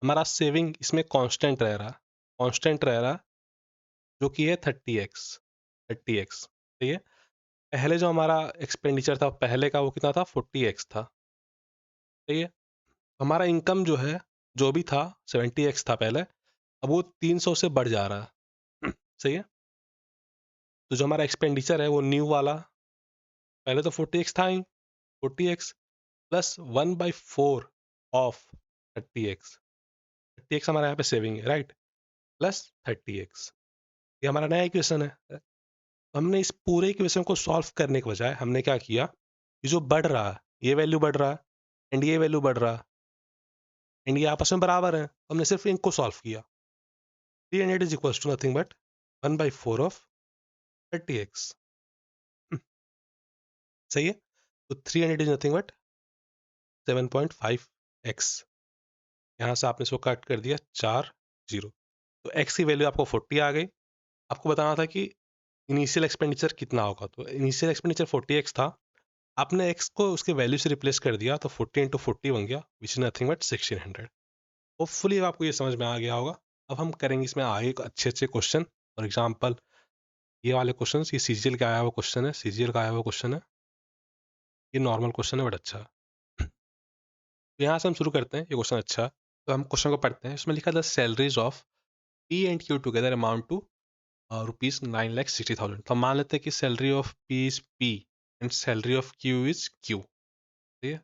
हमारा सेविंग इसमें कांस्टेंट रह रहा है, कांस्टेंट रह रहा है, जो कि है 30x। ठीक है। पहले जो हमारा एक्सपेंडिचर था पहले का, वो कितना था? 40x था, ठीक है। हमारा इनकम जो है, जो भी था 70x था पहले, अब वो 300 से बढ़ जा रहा है, सही है। तो जो हमारा एक्सपेंडिचर है वो न्यू वाला, पहले तो 40x था ही, 40x plus 1/4 of 30x। 30x हमारा यहाँ पे सेविंग है, राइट, प्लस 30x। ये हमारा नया इक्वेशन है। हमने इस पूरे इक्वेशन को सॉल्व करने के बजाय हमने क्या किया, ये जो बढ़ रहा है ये वैल्यू बढ़ रहा है, एंड ये वैल्यू बढ़ रहा है, एंड ये आपस में बराबर है। हमने सिर्फ इनको सॉल्व किया। 300 is equal to nothing but 1/4 of 30x, सही है। तो 300 इज नथिंग बट 7.5x। यहाँ से आपने इसको कट कर दिया 4 0। तो x की वैल्यू आपको 40 आ गई। आपको बताना था कि इनिशियल एक्सपेंडिचर कितना होगा। तो इनिशियल एक्सपेंडिचर 40x था, आपने x को उसके वैल्यू से रिप्लेस कर दिया, तो 40 इंटू 40 बन गया, which is nothing but 1600। Hopefully आपको ये समझ में आ गया होगा। अब हम करेंगे इसमें आगे अच्छे अच्छे क्वेश्चन। फॉर एग्जाम्पल ये वाले क्वेश्चन, ये सीजीएल का आया हुआ क्वेश्चन है, सीजीएल का आया हुआ क्वेश्चन है। ये नॉर्मल क्वेश्चन है बट अच्छा है। तो यहाँ से हम शुरू करते हैं, ये क्वेश्चन अच्छा है। तो हम क्वेश्चन को पढ़ते हैं। इसमें लिखा था salaries of P and Q together amount to ₹9,60,000। तो हम मान लेते हैं कि salary of P is P and salary of Q is Q, ठीक है।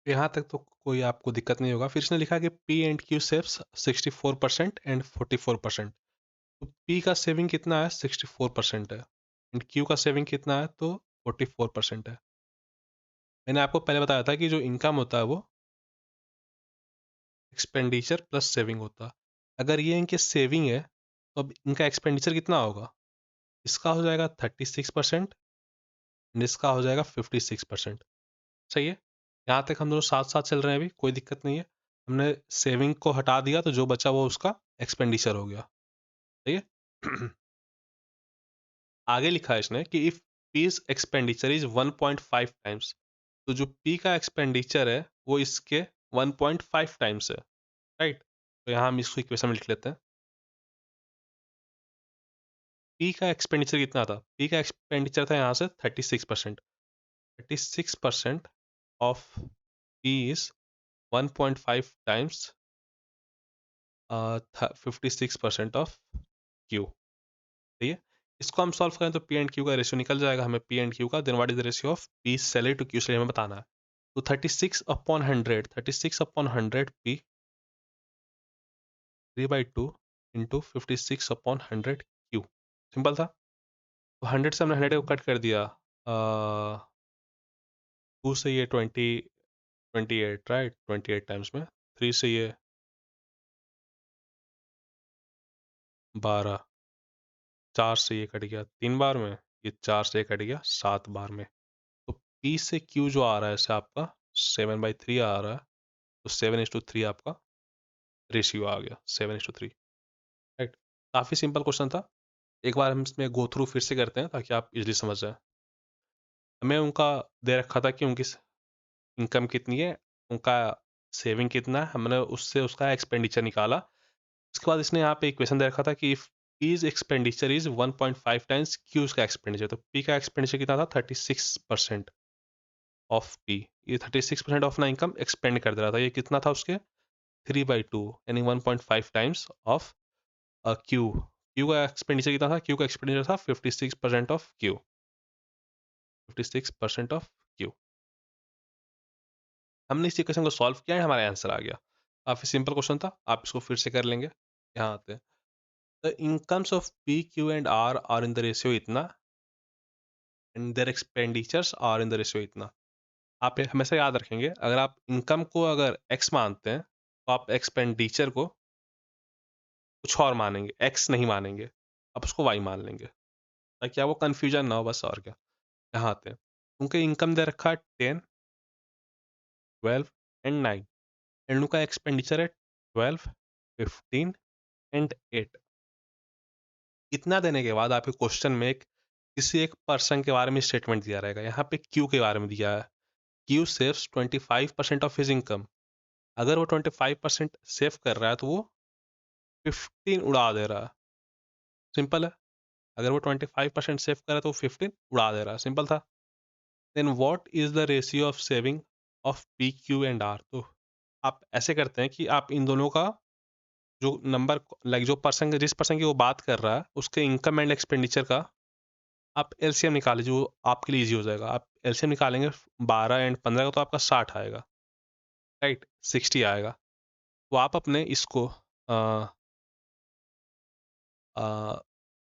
यहाँ तक तो कोई आपको दिक्कत नहीं होगा। फिर इसने लिखा कि P and Q saves 64% and 44%। तो पी का सेविंग कितना है? 64% है, एंड क्यू का सेविंग कितना है? तो 44% है। मैंने आपको पहले बताया था कि जो इनकम होता है वो एक्सपेंडिचर प्लस सेविंग होता है। अगर ये इनके सेविंग है तो अब इनका एक्सपेंडिचर कितना होगा? इसका हो जाएगा 36% एंड इसका हो जाएगा 56%, सही है। यहाँ तक हम दोनों साथ साथ चल रहे हैं, अभी कोई दिक्कत नहीं है। हमने सेविंग को हटा दिया तो जो बचा वो उसका एक्सपेंडिचर हो गया, सही है। आगे लिखा है इसने कि if P's expenditure is 1.5 times, तो जो पी का एक्सपेंडिचर है वो इसके 1.5 टाइम्स है, राइट। तो यहाँ हम इसको इक्वेशन में लिख लेते हैं। पी का एक्सपेंडिचर कितना था? पी का एक्सपेंडिचर था यहाँ से 36%। 36% of P is 1.5 times 56% of Q. ठीक है, इसको हम सॉल्व करें तो पी एंड क्यू का रेशियो निकल जाएगा हमें, पी एंड क्यू का। Then what is the ratio of P salary to Q salary हमें बताना है। तो 36/100, 36/100 पी 3/2 इंटू 56/100 क्यू। सिंपल था। तो 100 से हमने 100 को कट कर दिया, 2 से ये 28 राइट, 28 टाइम्स में, 3 से ये 12, 4 से ये कट गया 3 बार में, ये 4 से ये कट गया 7 बार में। तो P से Q जो आ रहा है ऐसे आपका 7/3 आ रहा है, तो 7:3 आपका रेशियो आ गया, 7:3 राइट। काफ़ी सिंपल क्वेश्चन था। एक बार हम इसमें गो थ्रू फिर से करते हैं ताकि आप इजली समझ जाए। हमें उनका दे रखा था कि उनकी इनकम कितनी है, उनका सेविंग कितना है, हमने उससे उसका एक्सपेंडिचर निकाला। उसके बाद इसने यहाँ पे इक्वेशन दे रखा था कि if P's expenditure is 1.5 times Q's का एक्सपेंडिचर, तो पी का एक्सपेंडिचर कितना था 36% ऑफ पी। ये 36% ऑफ ना इनकम एक्सपेंड कर दे रहा था, ये कितना था उसके 3/2 यानी 1.5 टाइम्स ऑफ क्यू। क्यू का एक्सपेंडिचर कितना था, क्यू का एक्सपेंडिचर था 56% ऑफ क्यू, 56% ऑफ क्यू। हमने इस इक्वेशन को सॉल्व किया है, हमारा आंसर आ गया। काफ़ी सिंपल क्वेश्चन था, आप इसको फिर से कर लेंगे। यहाँ आते हैं, the incomes of P Q and R in the ratio इतना and their expenditures are in the ratio इतना। आप ये हमेशा याद रखेंगे, अगर आप इनकम को अगर एक्स मानते हैं तो आप एक्सपेंडिचर को कुछ और मानेंगे, एक्स नहीं मानेंगे, आप उसको वाई मान लेंगे ताकि आपको कन्फ्यूजन ना हो, बस और क्या। यहाँ आते हैं, उनके इनकम दे रखा है 10, 12 एंड 9 एंड उनका एक्सपेंडिचर है 12, 15 एंड 8। इतना देने के बाद आपके क्वेश्चन में किसी एक पर्सन के बारे में स्टेटमेंट दिया रहेगा। यहाँ पे क्यू के बारे में दिया है, Q saves 25% of his income. अगर वो 25% सेव कर रहा है तो वो 15 उड़ा दे रहा है। सिंपल है, अगर वो 25% सेव कर रहा है तो वो 15 उड़ा दे रहा है, सिंपल था। Then what is the ratio of saving of P Q and R. तो आप ऐसे करते हैं कि आप इन दोनों का जो नंबर, लाइक जो पर्सन, जिस पर्सन की वो बात कर रहा है उसके इनकम एंड एक्सपेंडिचर का आप एलसीएम निकाल लीजिए, वो आपके लिए ईजी हो जाएगा। आप एलसीएम निकालेंगे 12 एंड 15 का तो आपका 60 आएगा, राइट, 60 आएगा। तो आप अपने इसको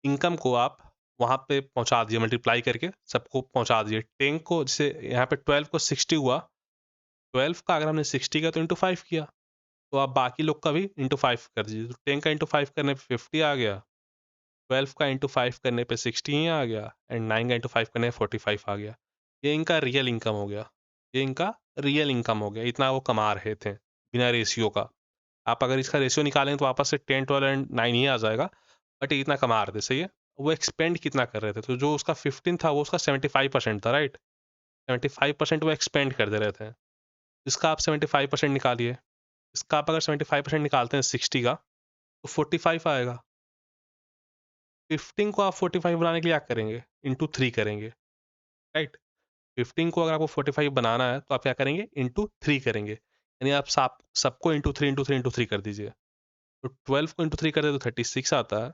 इनकम को आप वहाँ पे पहुँचा दिए, मल्टीप्लाई करके सबको पहुँचा दिए। 10 को, जैसे यहाँ पे 12 को 60 हुआ, 12 का अगर हमने 60 का तो इंटू 5 किया, तो आप बाकी लोग का भी इंटू 5 कर दीजिए। तो 10 का इंटू 5 करने पे 50 आ गया, 12 का इंटू 5 करने पे 60 ही आ गया, एंड 9 का इंटू 5 करने पे 45 आ गया। ये इनका रियल इनकम हो गया, ये इनका रियल इनकम हो गया, इतना वो कमा रहे थे बिना रेशियो का। आप अगर इसका रेशियो निकालें तो वापस से 10, 12 एंड 9 ही आ जाएगा, बट ये इतना कमा रहे थे, सही है। वो एक्सपेंड कितना कर रहे थे, तो जो उसका 15 था वो उसका 75% था, राइट। 75% वो एक्सपेंड कर दे रहे थे। इसका आप 75% निकालिए, इसका आप अगर 75% निकालते हैं 60 का तो 45 आएगा। 15 को आप 45 बनाने के लिए क्या करेंगे, इंटू 3 करेंगे, राइट। 15 को अगर आपको 45 बनाना है तो आप क्या करेंगे, इंटू 3 करेंगे, यानी आप सबको इंटू 3 इंटू 3 इंटू 3 कर दीजिए। तो 12 को इंटू 3 करते हैं तो 36 आता है,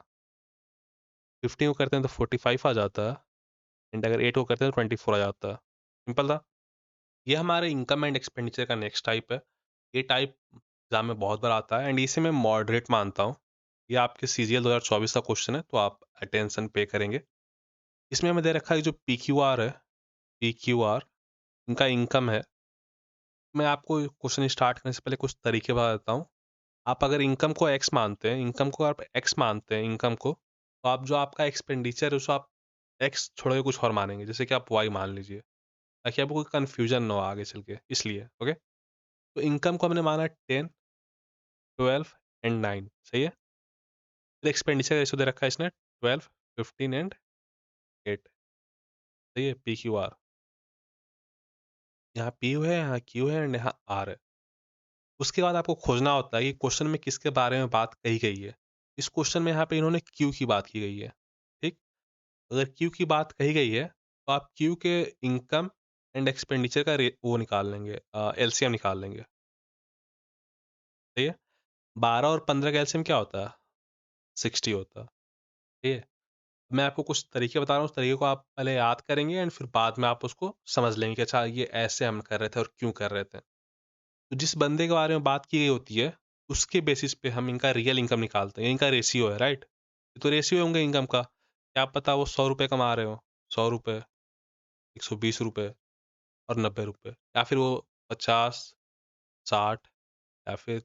15 को करते हैं तो 45 आ जाता है, एंड अगर 8 को करते हैं तो 24 आ जाता है। सिंपल था। ये हमारे इनकम एंड एक्सपेंडिचर का नेक्स्ट टाइप है। ये टाइप एग्जाम में बहुत बार आता है एंड इसे मैं मॉडरेट मानता हूँ। ये आपके सीजीएल 2024 का क्वेश्चन है, तो आप अटेंशन पे करेंगे। इसमें हमें दे रखा है जो पी क्यू आर है, पी क्यू आर इनका इनकम है। मैं आपको क्वेश्चन स्टार्ट करने से पहले कुछ तरीके बता देता हूँ। आप अगर इनकम को एक्स मानते हैं, इनकम को आप एक्स मानते हैं इनकम को, तो आप जो आपका एक्सपेंडिचर है उसको आप एक्स छोड़ के कुछ और मानेंगे, जैसे कि आप वाई मान लीजिए, ताकि आपको कोई कन्फ्यूजन ना हो आगे चल के, इसलिए ओके। तो इनकम को हमने माना 10, 12 एंड 9, सही है। फिर एक्सपेंडिचर रेशो दे रखा है इसने 12, 15 एंड 8, सही है। पी क्यू आर, यहाँ पी है, यहाँ क्यू है एंड यहाँ आर है। उसके बाद आपको खोजना होता है कि क्वेश्चन में किसके बारे में बात कही गई है। इस क्वेश्चन में यहाँ पे इन्होंने क्यू की बात की गई है, ठीक। अगर क्यू की बात कही गई है तो आप क्यू के इनकम एंड एक्सपेंडिचर का वो निकाल लेंगे, एलसीएम निकाल लेंगे, सही है। 12 और 15 का एलसीएम क्या होता है? 60 होता है। ठीक है? मैं आपको कुछ तरीके बता रहा हूँ, उस तरीके को आप पहले याद करेंगे एंड फिर बाद में आप उसको समझ लेंगे कि अच्छा ये ऐसे हम कर रहे थे और क्यों कर रहे थे। तो जिस बंदे के बारे में बात की गई होती है, उसके बेसिस पे हम इनका रियल इनकम निकालते हैं। इनका रेशियो है, राइट? ये तो रेशियो होंगे इनकम का। क्या पता वो 100 रुपए कमा रहे हो, 100 रुपए, 120 रुपए और 90 रुपए, या फिर वो 50, 60, या फिर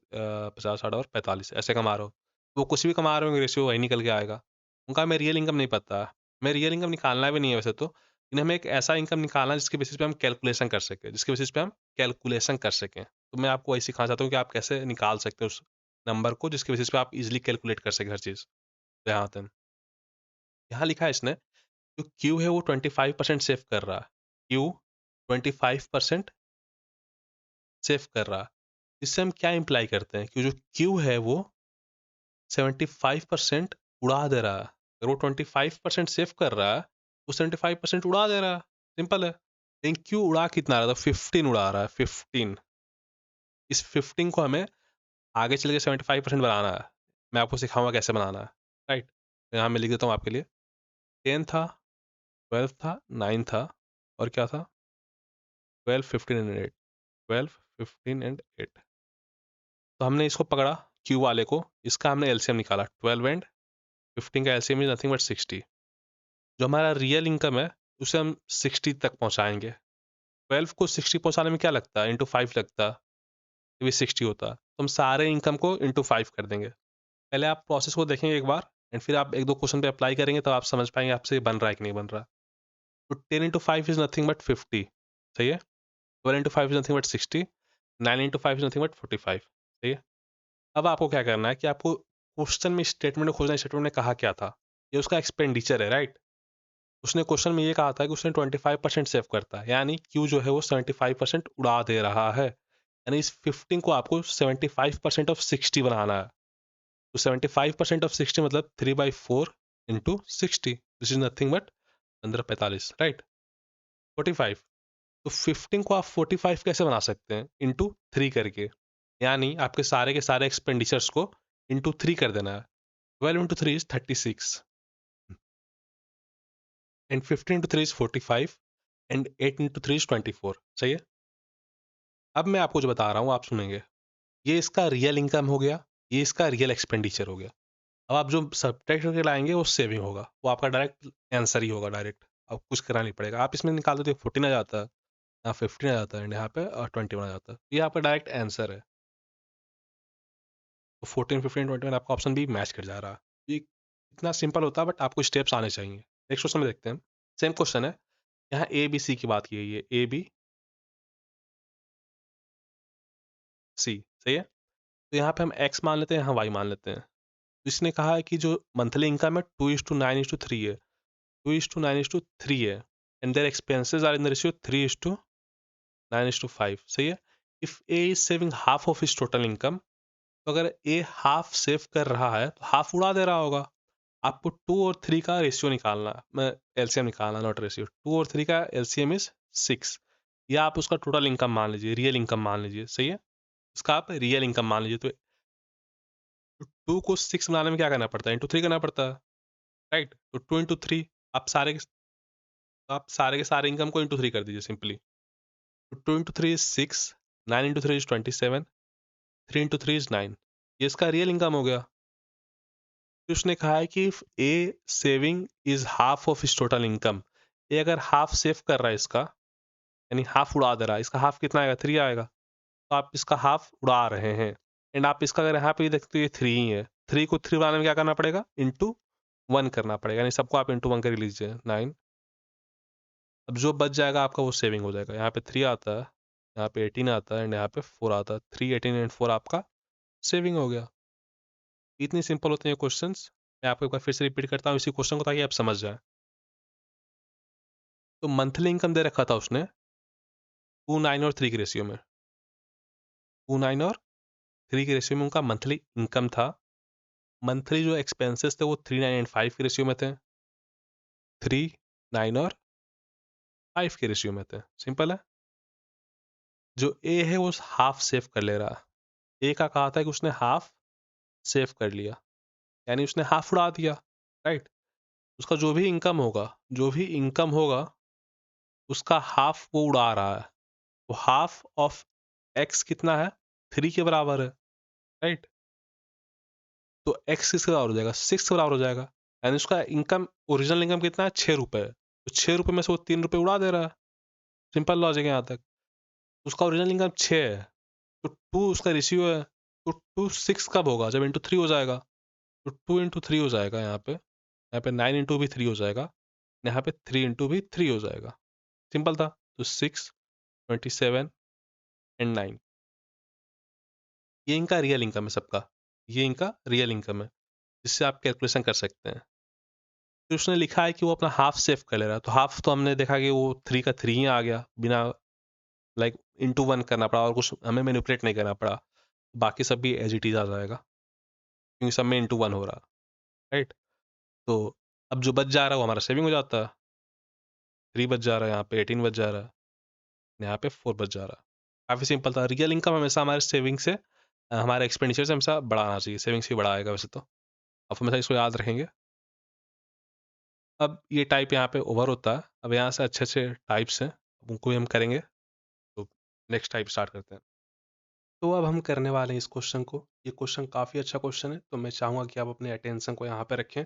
50, 60 और 45 ऐसे कमा रहे हो। वो कुछ भी कमा रहे होंगे, रेशियो वही निकल के आएगा। उनका हमें रियल इनकम नहीं पता है। हमें रियल इनकम निकालना भी नहीं है वैसे तो, लेकिन हमें एक ऐसा इनकम निकालना है जिसके बेसिस पे हम कैलकुलेशन कर सकें, जिसके बेसिस पे हम कैलकुलेशन कर सकें। तो मैं आपको वही सिखाना चाहता हूँ कि आप कैसे निकाल सकते हो उस नंबर को, जिसके बेसिस पे आप ईज़िली कैलकुलेट कर सकें हर चीज़। तो यहाँ आते हैं। यहाँ लिखा है इसने, जो क्यू है वो 25% सेव कर रहा है। क्यू 25% सेव कर रहा है। इससे हम क्या इम्प्लाई करते हैं कि जो क्यू है वो 75% उड़ा दे रहा है। अगर वो 25% सेव कर रहा है, वो 75% उड़ा दे रहा है। सिंपल है। लेकिन क्यू उड़ा कितना रहा था? 15 उड़ा रहा है, 15। इस 15 को हमें आगे चल के 75% बनाना है। मैं आपको सिखाऊंगा कैसे बनाना है, राइट? तो यहाँ मैं लिख देता हूँ आपके लिए। 10 था, 12 था, 9 था, और क्या था? 12, 15 एंड 8। 12, 15 एंड 8। तो हमने इसको पकड़ा, क्यू वाले को, इसका हमने एलसीएम निकाला। 12 एंड 15 का एलसीएम इज नथिंग बट 60। जो हमारा रियल इनकम है उसे हम 60 तक पहुंचाएंगे। 12 को 60 पहुंचाने में क्या लगता है? इंटू 5 लगता है, तो भी 60 होता है। तो हम सारे इनकम को इंटू 5 कर देंगे। पहले आप प्रोसेस को देखेंगे एक बार, एंड फिर आप एक दो क्वेश्चन पे अप्लाई करेंगे, तो आप समझ पाएंगे आपसे ये बन रहा है कि नहीं बन रहा। तो 10 इंटू 5 इज नथिंग बट 50, सही है? 12 into 5 is nothing but 60, 9 into 5 is nothing but 45, सही है? अब आपको क्या करना है कि आपको क्वेश्चन में स्टेटमेंट खोजना है, स्टेटमेंट ने कहा क्या था। ये उसका एक्सपेंडिचर है, राइट? उसने क्वेश्चन में ये कहा था कि उसने 25% सेव करता है, यानी क्यू जो है वो 75% उड़ा दे रहा है। यानी इस 15 को आपको 75% ऑफ 60 बनाना है। तो 75% ऑफ 60 मतलब 3/4 into 60, this is nothing but 1545, right? 45। तो 15 को आप 45 कैसे बना सकते हैं? इंटू 3 करके। यानी आपके सारे एक्सपेंडिचर्स को इंटू 3 कर देना है। 12 into 3 is 36, and 15 into 3 is 45, and 8 into 3 is 24, सही है? अब मैं आपको जो बता रहा हूँ आप सुनेंगे। ये इसका रियल इनकम हो गया, ये इसका रियल एक्सपेंडिचर हो गया। अब आप जो सब्ट्रैक्ट करके लाएंगे वो सेविंग होगा, वो आपका डायरेक्ट आंसर ही होगा, डायरेक्ट। अब कुछ करना नहीं पड़ेगा। आप इसमें निकाल देते 14 आ जाता है, यहाँ 15 आ जाता है, एंड यहाँ पे 21 आ जाता है। ये आपका डायरेक्ट आंसर है। तो 14, 15, 21 आपका ऑप्शन भी मैच कर जा रहा है। ये इतना सिंपल होता है, बट आपको स्टेप्स आने चाहिए। नेक्स्ट क्वेश्चन में देखते हैं। सेम क्वेश्चन है, यहाँ ए बी सी की बात की गई है, ए बी सी, सही है? तो यहाँ पे हम एक्स मान लेते हैं, यहाँ वाई मान लेते हैं। तो इसने कहा है कि जो मंथली इनकम है 2:9:3 है, 2:9:3 है, and their expenses are in the ratio 3:9:5, सही है? If A is saving half of his total income, तो अगर ए हाफ सेव कर रहा है तो हाफ उड़ा दे रहा होगा। आपको 2 और 3 का रेशियो निकालना, मैं एलसीएम निकालना, नॉट रेशियो। 2 और 3 का एलसीएम इज 6, या आप उसका टोटल इनकम मान लीजिए, रियल इनकम मान लीजिए, सही है? उसका आप रियल इनकम मान लीजिए। तो 2 को 6 बनाने में क्या करना पड़ता है? इंटू 3 करना पड़ता है, राइट? तो 2 इंटू 3, आप सारे के सारे इनकम को इंटू 3 कर दीजिए सिंपली। तो 2 into 3 is 6, 9 into 3 is 27, 3 into 3 is 9। ये इसका रियल इनकम हो गया। फिर उसने कहा है कि ए सेविंग इज हाफ ऑफ इस टोटल इनकम। ये अगर हाफ सेव कर रहा है इसका, यानी हाफ उड़ा दे रहा है, इसका हाफ कितना आएगा? 3 आएगा। तो आप इसका हाफ उड़ा रहे हैं, एंड आप इसका अगर यहाँ पे देखते हो ये 3 ही है। 3 को 3 बनाने में क्या करना पड़ेगा? इंटू 1 करना पड़ेगा, यानी सबको आप इंटू 1 कर लीजिए, 9। अब जो बच जाएगा आपका वो सेविंग हो जाएगा। यहाँ पे 3 आता है, यहाँ पे 18 आता है, एंड यहाँ पे 4 आता है। 3, 18 एंड 4 आपका सेविंग हो गया। इतनी सिंपल होते हैं क्वेश्चंस। मैं आपको एक बार फिर से रिपीट करता हूँ इसी क्वेश्चन को, ताकि आप समझ जाएं। तो मंथली इनकम दे रखा था उसने 2, 9 और 3 के रेशियो में। 2, 9 और 3 के रेशियो में उनका मंथली इनकम था। मंथली जो एक्सपेंसेस थे वो 3, 9 एंड 5 के रेशियो में थे। 3, 9 और 5 के रेशियो में थे। सिंपल है। जो ए है वो हाफ सेव कर ले रहा है। ए का कहा था कि उसने हाफ सेव कर लिया, यानी उसने हाफ उड़ा दिया, राइट। उसका जो भी इनकम होगा उसका हाफ वो उड़ा रहा है। तो हाफ ऑफ एक्स कितना है, 3 के बराबर है, राइट। तो एक्स किसके बराबर हो जाएगा, 6 के बराबर हो जाएगा। यानी उसका इनकम, ओरिजिनल इनकम कितना है, 6 रुपये। तो 6 रुपये में से वो 3 रुपये उड़ा दे रहा है। सिंपल लॉजिक है यहाँ तक। उसका ओरिजिनल इनकम 6 है, तो 2 उसका रेशियो है। तो 2 6 कब होगा, जब इंटू 3 हो जाएगा। तो 2 इंटू 3 हो जाएगा यहाँ पे 9 इंटू भी 3 हो जाएगा, यहाँ पे 3 इंटू भी 3 हो जाएगा। सिंपल था। तो 6, 27 एंड 9, ये इनका रियल इनकम है सबका। ये इनका रियल इनकम है जिससे आप कैलकुलेशन कर सकते हैं। फिर उसने लिखा है कि वो अपना हाफ सेव कर ले रहा है। तो हाफ तो हमने देखा कि वो 3 का 3 ही आ गया, बिना लाइक इंटू 1 करना पड़ा और कुछ हमें मैनिपुलेट नहीं करना पड़ा। बाकी सब भी एज इट इज आ जाएगा क्योंकि सब में इंटू 1 हो रहा है, राइट। तो अब जो बच जा रहा है वो हमारा सेविंग हो जाता है। 3 बच जा रहा है, यहाँ पे 18 बच जा रहा है, यहाँ पे 4 बच जा रहा है। काफ़ी सिंपल था। रियल इनकम हमेशा हमारे सेविंग से, हमारे एक्सपेंडिचर से हमेशा बढ़ाना चाहिए। सेविंग्स भी बढ़ाएगा वैसे तो, आप हमेशा इसको याद रखेंगे। अब ये टाइप यहाँ पे ओवर होता है। अब यहाँ से अच्छे अच्छे टाइप्स हैं, उनको भी हम करेंगे। तो नेक्स्ट टाइप स्टार्ट करते हैं। तो अब हम करने वाले हैं इस क्वेश्चन को। ये क्वेश्चन काफ़ी अच्छा क्वेश्चन है, तो मैं चाहूँगा कि आप अपने अटेंशन को यहाँ पे रखें।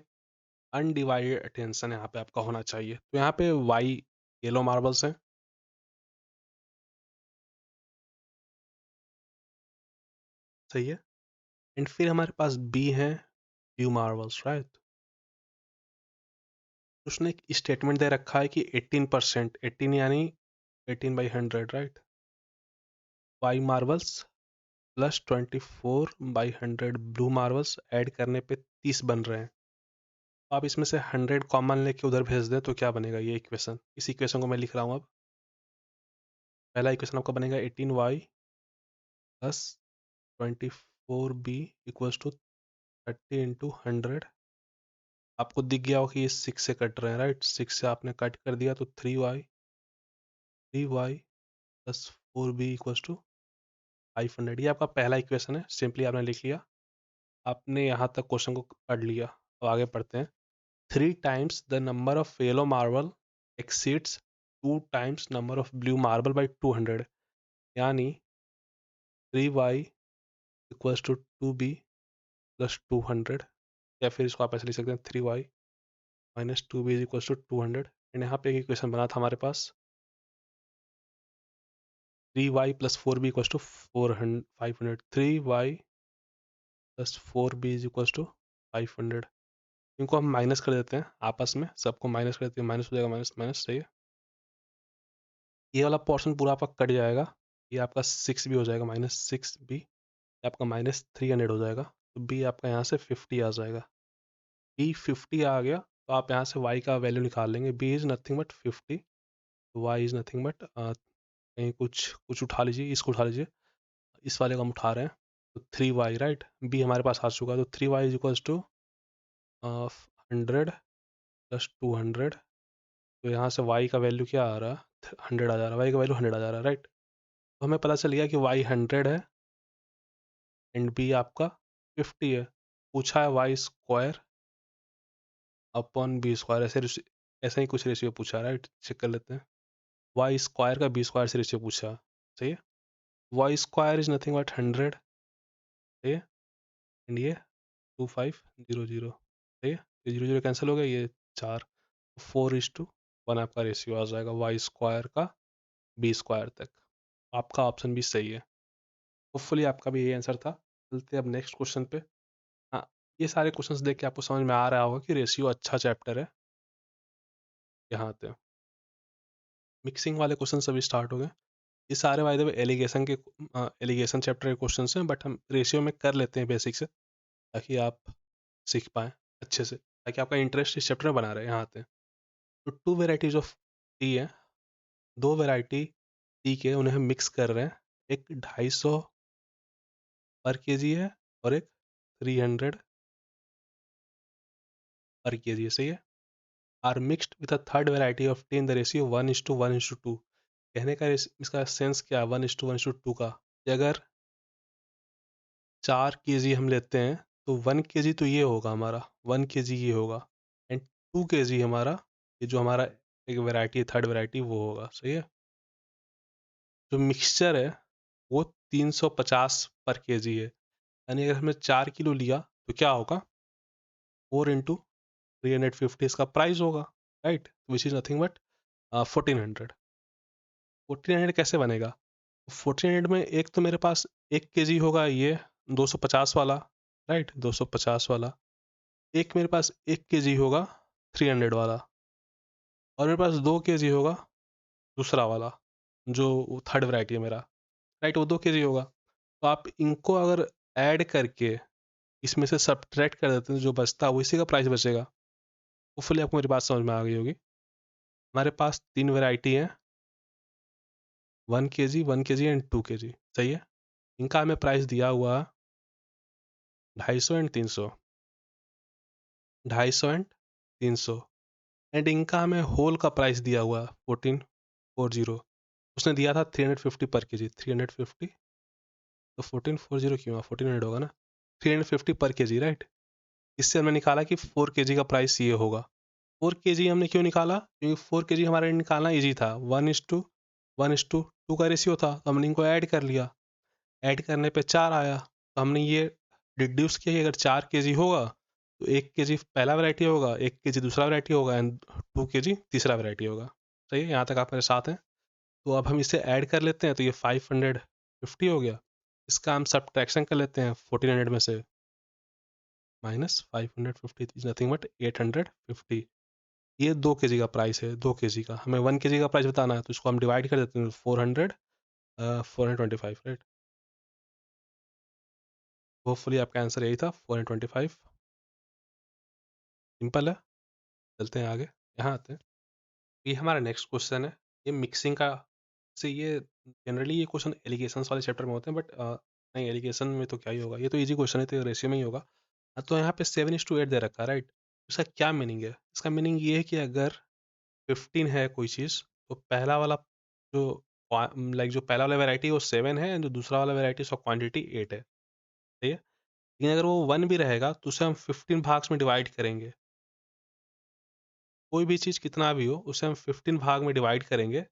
अनडिवाइडेड अटेंशन यहाँ पे आपका होना चाहिए। तो यहाँ पे वाई येलो मार्बल्स हैं, सही है। एंड फिर हमारे पास बी हैं ब्लू मार्बल्स, राइट। उसने एक स्टेटमेंट दे रखा है कि 18%, 18 यानी 18/100, right. Y marbles plus 24/100 blue marbles add करने पे 30 बन रहे हैं। तो आप इसमें से 100 कॉमन लेके उधर भेज दें तो क्या बनेगा ये इक्वेशन। इस इक्वेशन को मैं लिख रहा हूँ अब। पहला इक्वेशन आपका बनेगा 18y plus 24b equals to 30 into 100। आपको दिख गया हो कि ये 6 से कट रहे हैं, राइट। 6 से आपने कट कर दिया तो 3y plus 4b equals to 500। ये आपका पहला इक्वेशन है, सिंपली आपने लिख लिया। आपने यहाँ तक क्वेश्चन को पढ़ लिया। तो आगे पढ़ते हैं। 3 times the number of yellow marble exceeds 2 times number of blue marble by 200, यानी 3y equals to 2b plus 200। या फिर इसको आप ऐसे लिख सकते हैं 3y minus 2b is equals to 200। And यहाँ पे एक इक्वेशन बना था हमारे पास 3y plus 4b equals to 500। 3y plus 4b is equals to 500। इनको हम माइनस कर देते हैं आपस में, सबको माइनस कर देते हैं, माइनस हो जाएगा, माइनस माइनस, सही है। ये वाला पोर्शन पूरा आपका कट जाएगा। ये आपका 6 भी हो जाएगा, -6b। आपका -300 हो जाएगा। तो बी आपका यहाँ से 50 आ जाएगा। बी 50 आ गया तो आप यहाँ से y का वैल्यू निकाल लेंगे। B is nothing but 50, Y is nothing but, कहीं कुछ कुछ उठा लीजिए, इसको उठा लीजिए, इस वाले को हम उठा रहे हैं। तो 3y, राइट। बी हमारे पास आ चुका है। तो 3y is equals to 100 plus 200। तो यहाँ से y का वैल्यू क्या आ रहा है, 100 आ जा रहा है। y का वैल्यू 100 आ जा रहा है, राइट। तो हमें पता चल गया कि y 100 है एंड बी आपका 50 है। पूछा है Y square upon B square, ऐसे ही कुछ रेशियो पूछा, राइट। चेक कर लेते हैं। वाई स्क्वायर का बी स्क्वायर से रेशियो पूछा, सही है। Y square is nothing but 100, सही है। एंड ये 2500, सही है। ये 0 0 कैंसिल हो गया, ये 4, 4:1 आपका रेशियो आ जाएगा वाई स्क्वायर का बी स्क्वायर तक। आपका ऑप्शन भी सही है। होपफुली आपका भी यही आंसर था। चलते हैं अब नेक्स्ट क्वेश्चन पे। हाँ, ये सारे क्वेश्चंस देख के आपको समझ में आ रहा होगा कि रेशियो अच्छा चैप्टर है। यहाँ आते हैं, मिक्सिंग वाले क्वेश्चन अभी स्टार्ट हो गए। ये सारे वायदे में एलिगेशन चैप्टर के क्वेश्चन हैं, बट हम रेशियो में कर लेते हैं बेसिक से, ताकि आप सीख पाएँ अच्छे से, ताकि आपका इंटरेस्ट इस चैप्टर में बना रहे। यहाँ आते हैं। तो 2 वेराइटीज़ ऑफ टी है, 2 वेराइटी टी के, उन्हें हम मिक्स कर रहे हैं। एक 250 पर केजी है और एक 300 पर केजी है, सही है। Are mixed with a third variety of tea in the ratio 1:1:2। कहने का इसका सेंस क्या है 1:1:2 का, कि अगर 4 केजी हम लेते हैं तो 1 केजी तो ये होगा हमारा, 1 केजी ये होगा, एंड 2 केजी हमारा, ये जो हमारा एक वैरायटी है, थर्ड वैरायटी वो होगा, सही है। जो मिक्सचर है वो 350 पर केजी है, यानी अगर हमने 4 किलो लिया तो क्या होगा, 4 इंटू 350 इसका प्राइस होगा, right, which is nothing but 1400। 1400 कैसे बनेगा, 1400 में एक तो मेरे पास 1 केजी होगा ये 250 वाला, राइट, 250 वाला, एक मेरे पास 1 केजी होगा 300 वाला, और मेरे पास 2 केजी होगा दूसरा वाला, जो थर्ड वैरायटी है मेरा, राइट, वो 2 केजी होगा। तो आप इनको अगर ऐड करके इसमें से सब्ट्रैक्ट कर देते हैं, जो बचता है वो इसी का प्राइस बचेगा। होपफुली आपको मेरी बात समझ में आ गई होगी। हमारे पास 3 वैरायटी हैं, 1 केजी, 1 केजी एंड 2 केजी, सही है। इनका हमें प्राइस दिया हुआ 250 एंड 300, 250 एंड 300, एंड इनका हमें होल का प्राइस दिया हुआ 1440। उसने दिया था 350 पर केजी, 350, तो 1440 क्यों हुआ, 1400 होगा ना, 350 पर केजी, राइट। इससे हमने निकाला कि 4 केजी का प्राइस ये होगा। 4 केजी हमने क्यों निकाला, क्योंकि 4 केजी हमारे लिए निकालना ईजी था, 1:1:2 का रेशियो था, तो हमने इनको ऐड कर लिया, ऐड करने पे 4 आया, तो हमने ये डिड्यूस किया कि अगर 4 केजी होगा तो 1 केजी पहला वैरायटी होगा, 1 केजी दूसरा वैरायटी होगा, एंड 2 केजी तीसरा वैरायटी होगा। सही है, यहाँ तक आप मेरे साथ हैं। तो अब हम इसे ऐड कर लेते हैं, तो ये 550 हो गया। इसका हम सब्ट्रैक्शन कर लेते हैं 1400 में से, -550 इज नथिंग बट 850। ये 2 केजी का प्राइस है, 2 केजी का, हमें 1 केजी का प्राइस बताना है, तो इसको हम डिवाइड कर देते हैं 400, 425, राइट। होपफुली आपका आंसर यही था, 425। सिंपल है, चलते हैं आगे, यहाँ आते हैं। ये हमारा नेक्स्ट क्वेश्चन है, ये मिक्सिंग का, से ये जनरली ये क्वेश्चन एलिगेशंस वाले चैप्टर में होते हैं, बट नहीं, एलिगेशन में तो क्या ही होगा, ये तो इजी क्वेश्चन है, तो रेशियो में ही होगा। तो यहाँ पे 7:8 दे रखा है, राइट। इसका क्या मीनिंग है, इसका मीनिंग ये है कि अगर 15 है कोई चीज़, तो पहला वाला जो लाइक जो पहला वाला वैरायटी वो 7 है, जो दूसरा वाला वैरायटी उसका क्वांटिटी 8 है, सही है। लेकिन अगर वो 1 भी रहेगा तो उसे हम 15 भाग्स में डिवाइड करेंगे, कोई भी चीज़ कितना भी हो उसे हम 15 भाग में डिवाइड करेंगे।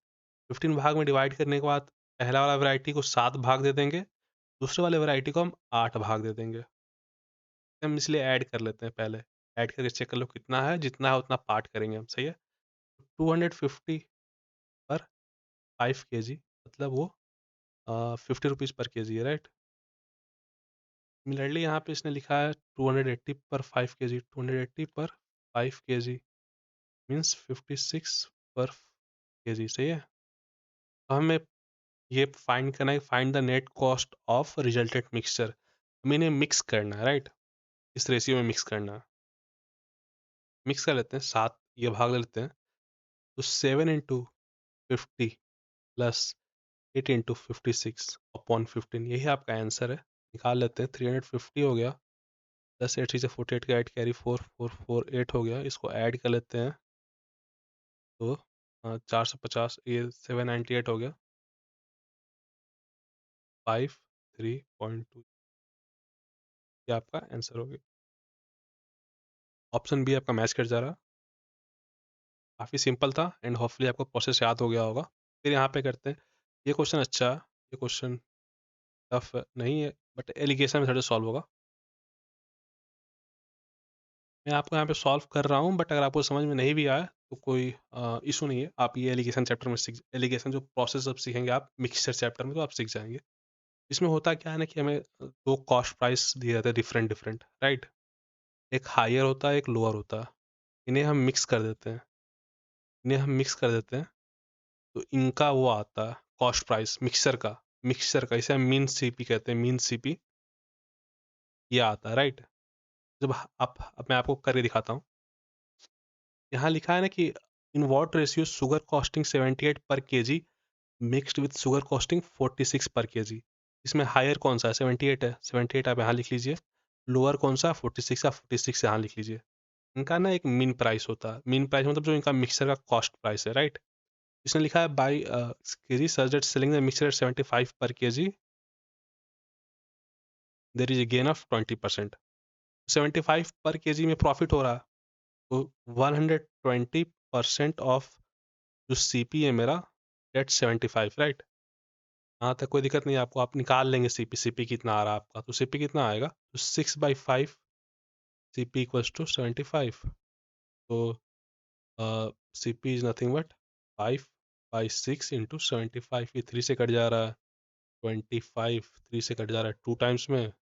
15 भाग में डिवाइड करने के बाद पहला वाला वैरायटी को 7 भाग दे देंगे, दूसरे वाले वैरायटी को हम 8 भाग दे देंगे। हम इसलिए ऐड कर लेते हैं पहले, ऐड करके चेक कर लो कितना है, जितना है उतना पार्ट करेंगे हम, सही है। 250 पर 5 केजी, मतलब वो 50 रुपीज़ पर केजी है, राइट। सिमिलरली यहाँ पे इसने लिखा है 280 पर 5 केजी, 280 पर 5 केजी मीन्स 56 पर केजी, सही है। तो हमें ये फाइंड करना है, find the net cost of resultant mixture. हमें इन्हें मिक्स करना है, राइट, इस रेशियो में मिक्स करना है। मिक्स कर लेते हैं, 7 ये भाग ले लेते हैं, तो 7 × 50 प्लस 8 × 56 अपॉन 15, यही आपका आंसर है। निकाल लेते हैं, 350 हो गया, प्लस 8 से 48 का 8 कैरी 4 4 4 8 हो गया, इसको ऐड कर लेते हैं, तो 450, ये 798 हो गया, 5 3.2, ये आपका आंसर हो गया। ऑप्शन बी आपका मैच कर जा रहा, काफ़ी सिंपल था, एंड होपफुली आपको प्रोसेस याद हो गया होगा। फिर यहाँ पे करते हैं, ये क्वेश्चन अच्छा है, ये क्वेश्चन टफ नहीं है, बट एलिगेशन मेथड से सॉल्व होगा। मैं आपको यहाँ पे सॉल्व कर रहा हूँ, बट अगर आपको समझ में नहीं भी आया तो कोई इशू नहीं है, आप ये एलिगेशन चैप्टर में सीख, एलिगेशन जो प्रोसेस अब सीखेंगे आप मिक्सचर चैप्टर में, तो आप सीख जाएंगे। इसमें होता क्या है ना कि हमें दो कॉस्ट प्राइस दिए जाते हैं डिफरेंट डिफरेंट, राइट। एक हायर होता है, एक लोअर होता है, इन्हें हम मिक्स कर देते हैं, इन्हें हम मिक्स कर देते हैं, तो इनका वो आता है कॉस्ट प्राइस मिक्सचर का, मिक्सचर का, इसे हम मीन सीपी कहते हैं, मीन सीपी ये आता है, राइट। जब आप, अब मैं आपको करके दिखाता हूँ, यहाँ लिखा है ना कि in what ratio sugar costing 78 पर KG mixed with sugar costing 46 पर केजी। इसमें हायर कौन सा है, 78 है, 78 आप यहाँ लिख लीजिए, लोअर कौन सा 46 है, 46 यहाँ लिख लीजिए। इनका ना एक मीन प्राइस होता है, मीन प्राइस मतलब जो इनका मिक्सर का कॉस्ट प्राइस है, राइट। इसने लिखा है by KG such that selling the mixture at 75 per KG there is a gain of 20%। 75 per KG में प्रॉफिट हो रहा है, तो 120% ऑफ जो सीपी है मेरा, डेट 75, राइट। यहाँ तक कोई दिक्कत नहीं है आपको, आप निकाल लेंगे सीपी, सीपी कितना आ रहा है आपका, तो सीपी कितना आएगा, तो 6/5 सीपी इक्वल्स टू 75। तो CP is nothing but 5/6 into 75, ये 3 से कट जा रहा है, 25 3 से कट जा रहा है 2 टाइम्स में,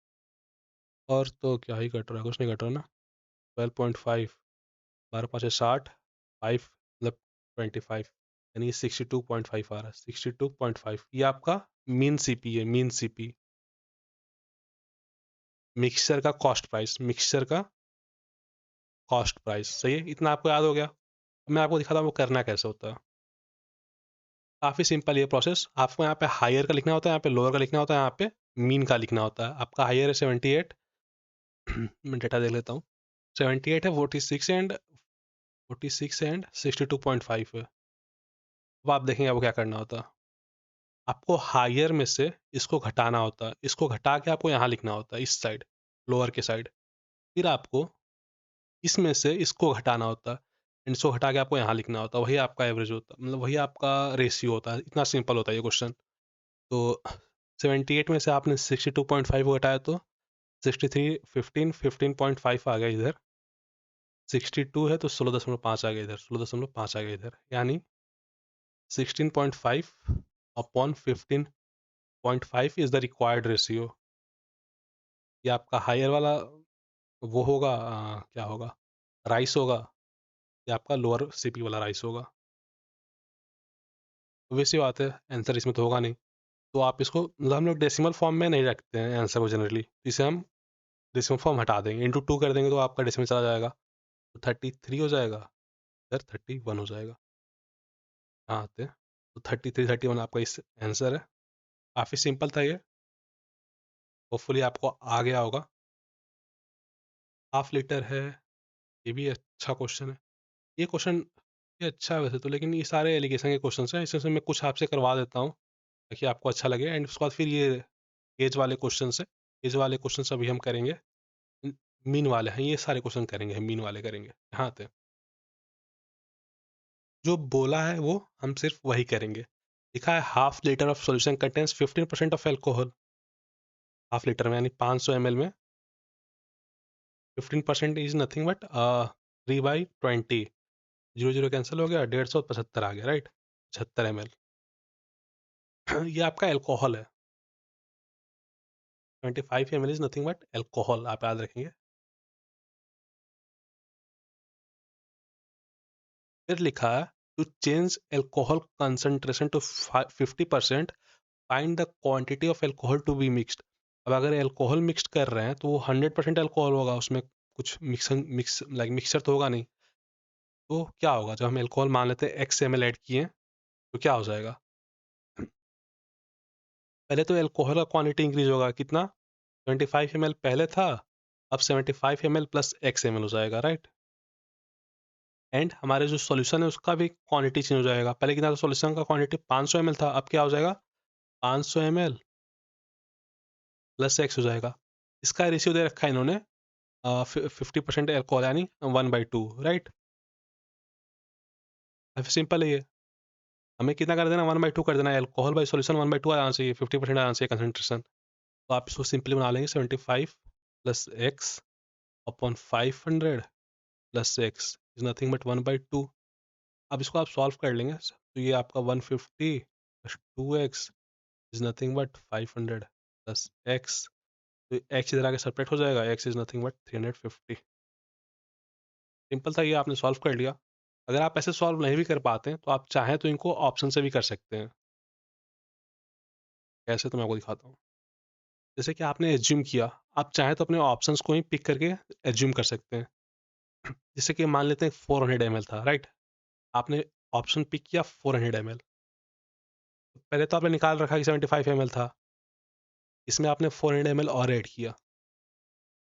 और तो क्या ही कट रहा है, कुछ नहीं कट रहा ना। 12.5, 12×5 = 60, 5 मतलब 25, यानी 62.5 आ रहा है, 62.5। ये आपका मीन सीपी है, मीन सीपी, मिक्सचर का कॉस्ट प्राइस, मिक्सचर का कॉस्ट प्राइस, सही है। इतना आपको याद हो गया। अब मैं आपको दिखाता हूँ वो करना कैसे होता है। काफ़ी सिंपल ये प्रोसेस। आपको यहाँ पे हायर का लिखना होता है, यहाँ पे लोअर का लिखना होता है, यहाँ पे मीन का लिखना होता है। आपका हायर है 78, मैं डेटा देख लेता हूँ। 78 है, 46 एंड 62.5 है। अब आप देखेंगे आपको क्या करना होता है। आपको हायर में से इसको घटाना होता है, इसको घटा के आपको यहाँ लिखना होता है, इस साइड, लोअर के साइड। फिर आपको इसमें से इसको घटाना होता है, एंड इसको घटा के आपको यहाँ लिखना होता है। वही आपका एवरेज होता है, मतलब वही आपका रेशियो होता है। इतना सिंपल होता है ये क्वेश्चन। तो 78 में से आपने 62.5 को घटाया, तो 63, 15, 15.5 आ गया इधर। 62 है तो 16.5 आ गया इधर, 16.5 आ गया इधर, यानी 16.5 upon 15.5 is the required ratio. ये आपका हायर वाला वो होगा, क्या होगा, राइस होगा। ये आपका लोअर सीपी वाला राइस होगा। वैसी बात है, आंसर इसमें तो होगा नहीं। तो आप इसको, मतलब हम लोग डेसिमल फॉर्म में नहीं रखते हैं आंसर को जनरली, इसे हम डेसिमल फॉर्म हटा देंगे, इंटू 2 कर देंगे तो आपका डेसिमल चला जाएगा, तो 33 हो जाएगा, इधर 31 हो जाएगा। हाँ आते हैं, तो 33, 31 आपका इस आंसर है। काफ़ी सिंपल था ये, होपफुली आपको आ गया होगा। हाफ लीटर है, ये भी अच्छा क्वेश्चन है। ये क्वेश्चन ये अच्छा है वैसे तो, लेकिन ये सारे एलिगेशन के क्वेश्चन हैं, इसमें से मैं कुछ आपसे करवा देता हूँ ताकि आपको अच्छा लगे, एंड उसके बाद फिर ये एज वाले क्वेश्चन है। एज वाले क्वेश्चन अभी हम करेंगे, मीन वाले हैं, ये सारे क्वेश्चन करेंगे, हम मीन वाले करेंगे। यहाँ आते हैं, जो बोला है वो हम सिर्फ वही करेंगे। लिखा है half litre of solution contains 15% of alcohol. Half litre में यानी 500 ml में 15% इज नथिंग बट 3/20। 0 0 कैंसिल हो गया, 150 75 आ गया, राइट। 75 ml ये आपका एल्कोहल है। 25 ml is nothing but alcohol, आप याद रखेंगे। फिर लिखा है to change alcohol concentration to 50%, find the quantity of alcohol to be mixed. अब अगर एल्कोहल मिक्स कर रहे हैं तो वो 100% एल्कोहल होगा, उसमें कुछ मिक्सचर तो होगा नहीं। तो क्या होगा, जब हम एल्कोहल मान लेते हैं XML ऐड किए, तो क्या हो जाएगा, पहले तो एल्कोहल का क्वांटिटी इंक्रीज होगा, कितना, 25 ml पहले था, अब 75 ml प्लस XML हो जाएगा, राइट। एंड हमारे जो सॉल्यूशन है उसका भी क्वांटिटी चेंज हो जाएगा। पहले कितना था, सॉल्यूशन का क्वांटिटी 500 ml था, अब क्या हो जाएगा, 500 ml प्लस एक्स हो जाएगा। इसका रेशियो दे रखा है इन्होंने 50% एल्कोहल, यानी 1/2, राइट। काफी सिंपल है ये। हमें कितना कर देना, 1/2 कर देना, एल्कोहल बाई सॉल्यूशन 1/2 आना चाहिए, 50% आना चाहिए कंसेंट्रेशन। तो आप इसको सिंपली बना लेंगे, 75 plus x upon 500 plus x is nothing but 1/2। अब इसको आप सॉल्व कर लेंगे, तो ये आपका 150 plus 2x is nothing but 500 plus x, तो एक्स इधर आके सेपरेट हो जाएगा, x is nothing but 350। Simple था ये, आपने सॉल्व कर लिया। अगर आप ऐसे सॉल्व नहीं भी कर पाते हैं तो आप चाहें तो इनको ऑप्शन से भी कर सकते हैं। कैसे, तो मैं आपको दिखाता हूँ। जैसे कि आपने एज्यूम किया, आप चाहें तो अपने ऑप्शंस को ही पिक करके एज्यूम कर सकते हैं। जैसे कि मान लेते हैं 400 ml था, राइट। आपने ऑप्शन पिक किया 400 ml, पहले तो आपने निकाल रखा कि 75 ml था, इसमें आपने 400 ml और ऐड किया,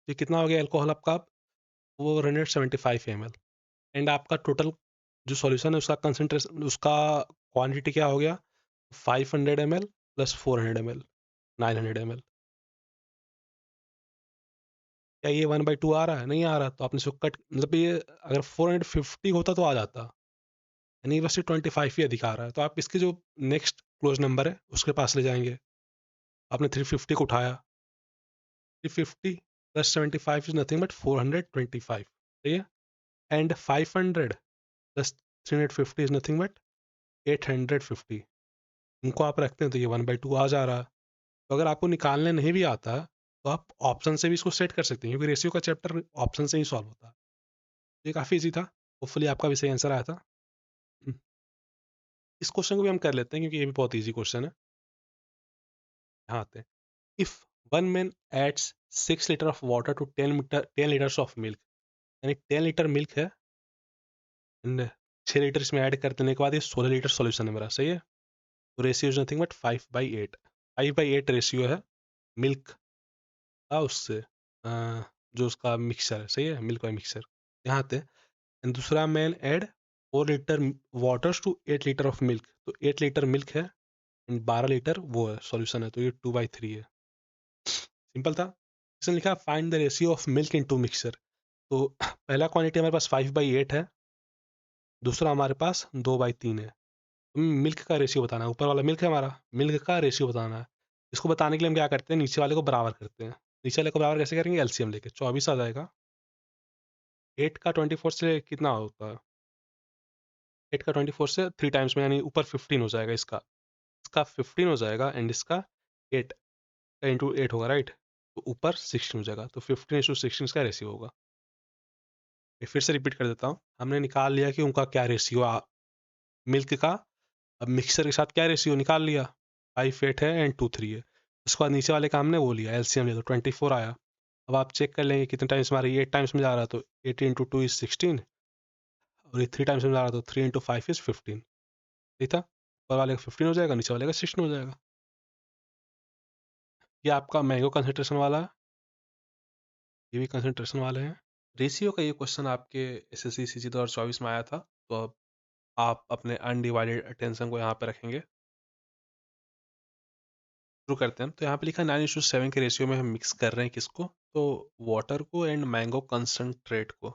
तो कितना हो गया एल्कोहल आपका, 475 ml। एंड आपका टोटल जो सॉल्यूशन है उसका कंसनट्रेशन, उसका क्वांटिटी क्या हो गया, 500 ml प्लस 400 ml, 900 ml। क्या ये 1/2 आ रहा है? नहीं आ रहा, तो आपने इसको कट, मतलब ये अगर 450 होता तो आ जाता, यानी बस ये 25 ही अधिक आ रहा है, तो आप इसके जो नेक्स्ट क्लोज नंबर है उसके पास ले जाएंगे। आपने 350 को उठाया, 350 प्लस 75 इज नथिंग बट 425, ठीक है, and 500 plus 350 is nothing but 850। उनको आप रखते हैं तो ये 1/2 आ जा रहा है। तो अगर आपको निकालने नहीं भी आता तो आप ऑप्शन से भी इसको सेट कर सकते हैं, क्योंकि रेशियो का चैप्टर ऑप्शन से ही सॉल्व होता है। ये काफ़ी इजी था, होपफुली आपका भी सही आंसर आया था। हम्म, इस क्वेश्चन को भी हम कर लेते हैं क्योंकि ये भी बहुत इजी क्वेश्चन है। यहाँ आते हैं। If one man adds 6 litre of water to 10 litres of milk, यानी 10 लीटर मिल्क है, एंड 6 लीटर इसमें ऐड कर देने के बाद ये 16 लीटर सॉल्यूशन है मेरा, सही है। तो ratio is nothing but 5/8। 5/8 ratio है मिल्क का उससे, जो उसका मिक्सचर है, सही है, मिल्क का मिक्सचर। यहाँ आते हैं। एंड दूसरा मैन add 4 litre waters to 8 litre of milk, तो 8 लीटर मिल्क है एंड 12 लीटर वो है सॉल्यूशन है, तो ये 2/3 है। सिंपल था। इसने लिखा find the ratio of milk in two mixture. तो पहला क्वांटिटी हमारे पास 5/8 है, दूसरा हमारे पास 2/3 है। मिल्क का रेशियो बताना है, ऊपर वाला मिल्क है हमारा, मिल्क का रेशियो बताना है। इसको बताने के लिए हम क्या करते हैं, नीचे वाले को बराबर करते हैं। नीचे वाले को बराबर कैसे करेंगे, एलसीएम लेके 24 आ जाएगा। 8 का 24 से कितना होता है, 8 का 24 से 3 टाइम्स में, यानी ऊपर 15 हो जाएगा, इसका 15 हो जाएगा एंड इसका 8 का इंटू 8 होगा, राइट। तो ऊपर 16 हो जाएगा, तो 15:16 इसका रेशियो होगा। ये फिर से रिपीट कर देता हूँ। हमने निकाल लिया कि उनका क्या रेशियो मिल्क का, अब मिक्सचर के साथ क्या रेशियो निकाल लिया, 5/8 है एंड 2/3 है। उसके बाद नीचे वाले का हमने वो लिया, एलसीएम लिया, तो 24 आया। अब आप चेक कर लेंगे कितने टाइम्स हमारे 8 टाइम्स में जा रहा है, तो 8 इंटू 2 इज 16, और ये 3 टाइम्स में जा रहा है, तो 3 इंटू 5 इज 15। ठीक था, ऊपर वाले का 15 हो जाएगा, नीचे वाले का 16 हो जाएगा। ये आपका मैंगो कंसंट्रेशन वाला है, ये भी कंसंट्रेशन वाले हैं। रेशियो का ये क्वेश्चन आपके एसएससी सीजी 2024 में आया था, तो अब आप अपने अनडिवाइडेड अटेंशन को यहाँ पे रखेंगे। शुरू करते हैं। तो यहाँ पे लिखा 9:7 के रेशियो में हम मिक्स कर रहे हैं किसको, तो वाटर को एंड मैंगो कंसंट्रेट को।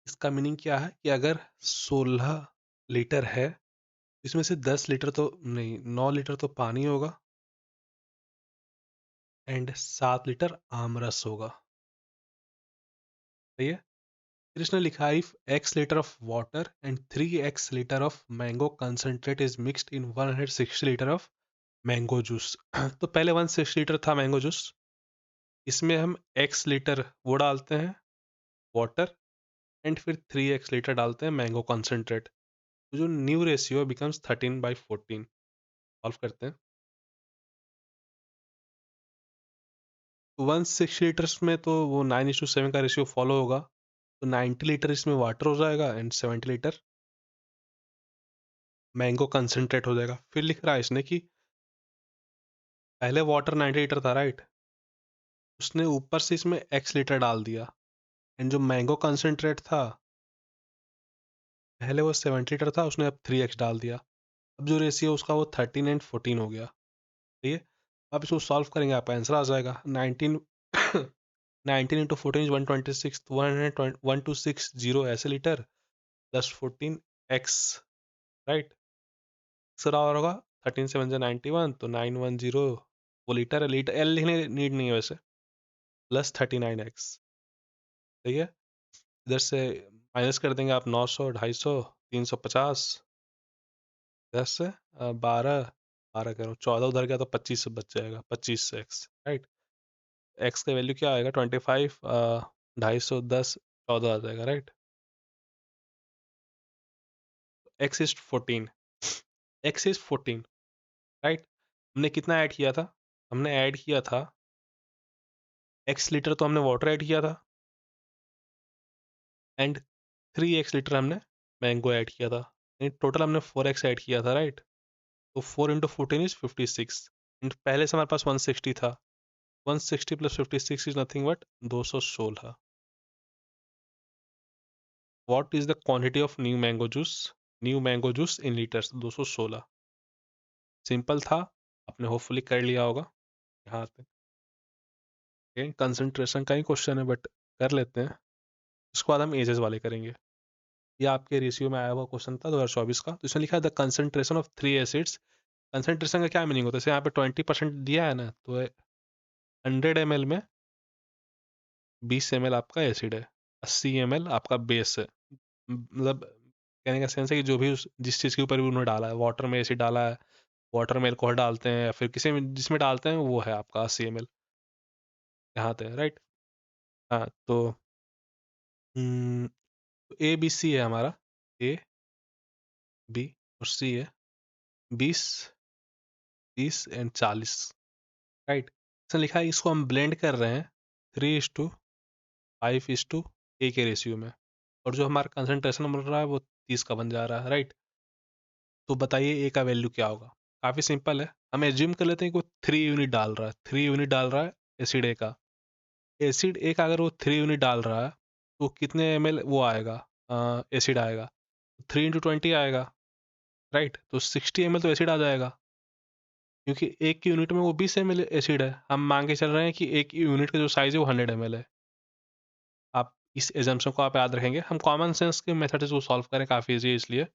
इसका मीनिंग क्या है कि अगर 16 लीटर है, इसमें से 10 लीटर तो नहीं, 9 लीटर तो पानी होगा एंड 7 लीटर आमरस होगा, सही है। फिर इसने लिखा if x litre of water and 3x litre of mango concentrate is mixed in 160 litre of mango juice. तो पहले 160 लीटर था मैंगो जूस, इसमें हम x लीटर वो डालते हैं वाटर एंड फिर 3x लीटर डालते हैं मैंगो कंसंट्रेट, तो जो न्यू रेशियो बिकम्स 13/14। सॉल्व करते हैं। 160 लीटर्स में तो वो 9:7 का रेशियो फॉलो होगा, तो 90 लीटर इसमें वाटर हो जाएगा एंड 70 लीटर मैंगो कंसंट्रेट हो जाएगा। फिर लिख रहा है इसने कि पहले वाटर 90 लीटर था, राइट, उसने ऊपर से इसमें x लीटर डाल दिया एंड जो मैंगो कंसंट्रेट था पहले वो 70 लीटर था, उसने अब 3x डाल दिया। अब जो रेशियो उसका वो 13 एंड 14 हो गया, ठीक है। आप इसको सॉल्व करेंगे, आपका आंसर आ जाएगा 19। 19 इंटू 14 इज 126, 1260 ऐसे litre plus 14 x, right. Sir और होगा 13 7 जा 91, तो 910 वो लीटर है, लीटर एल लिखने नीड नहीं है वैसे, प्लस 39x, ठीक है। इधर से माइनस कर देंगे आप, 900, 250, 350, 10 से 12, 12 करो 14 उधर गया तो 25 से बच जाएगा, 25x, राइट। एक्स का वैल्यू क्या आएगा, 25, 250, 14 आ जाएगा, right. X is 14, x is 14, right. हमने कितना ऐड किया था, हमने ऐड किया था x लीटर, तो हमने वाटर ऐड किया था एंड 3x लीटर हमने मैंगो ऐड किया था, टोटल हमने 4x ऐड किया था, राइट। तो 4 इंटू 14 इज 56 एंड पहले से हमारे पास 160 था, 160 plus 56 is nothing but 216। What is the quantity of new mango juice in litres, 216। Simple था, आपने होपफुली कर लिया होगा। यहाँ तक कंसंट्रेशन का ही क्वेश्चन है, बट कर लेते हैं। उसके बाद हम एजेस वाले करेंगे। ये आपके रेशियो में आया हुआ क्वेश्चन था 2024 का। तो इसमें लिखा है the concentration of 3 acids. Concentration का क्या मीनिंग होता है? जैसे यहाँ पे 20% दिया है ना, तो 100 ml में 20 ml आपका एसिड है, 80 ml आपका बेस है। मतलब कहने का सेंस है कि जो भी जिस चीज़ के ऊपर भी उन्होंने डाला है, वाटर में एसिड डाला है, वाटर में अल्कोहल डालते हैं, या फिर किसी में जिसमें डालते हैं, वो है आपका 80 ml। यहाँ तक राइट। हाँ तो ए बी सी है हमारा। ए बी और सी है 20, 30 एंड 40। राइट। इसमें लिखा है इसको हम ब्लेंड कर रहे हैं 3:5:A के रेशियो में, और जो हमारा कंसंट्रेशन बन रहा है वो 30 का बन जा रहा है। राइट। तो बताइए ए का वैल्यू क्या होगा? काफ़ी सिंपल है, हम एज्यूम कर लेते हैं कि वो 3 यूनिट डाल रहा है। 3 यूनिट डाल रहा है एसिड ए का। एसिड ए का अगर वो 3 यूनिट डाल रहा है, तो कितने ml वो आएगा, एसिड आएगा? 3 × 20 आएगा। राइट। तो 60 ml तो एसिड आ जाएगा, क्योंकि एक की यूनिट में वो 20 ml एसिड है। हम मान के चल रहे हैं कि एक यूनिट का जो साइज है वो 100 ml है। आप इस एजम्पशन को आप याद रखेंगे। हम कॉमन सेंस के मेथड से वो सॉल्व करें, काफ़ी ईजी है। इसलिए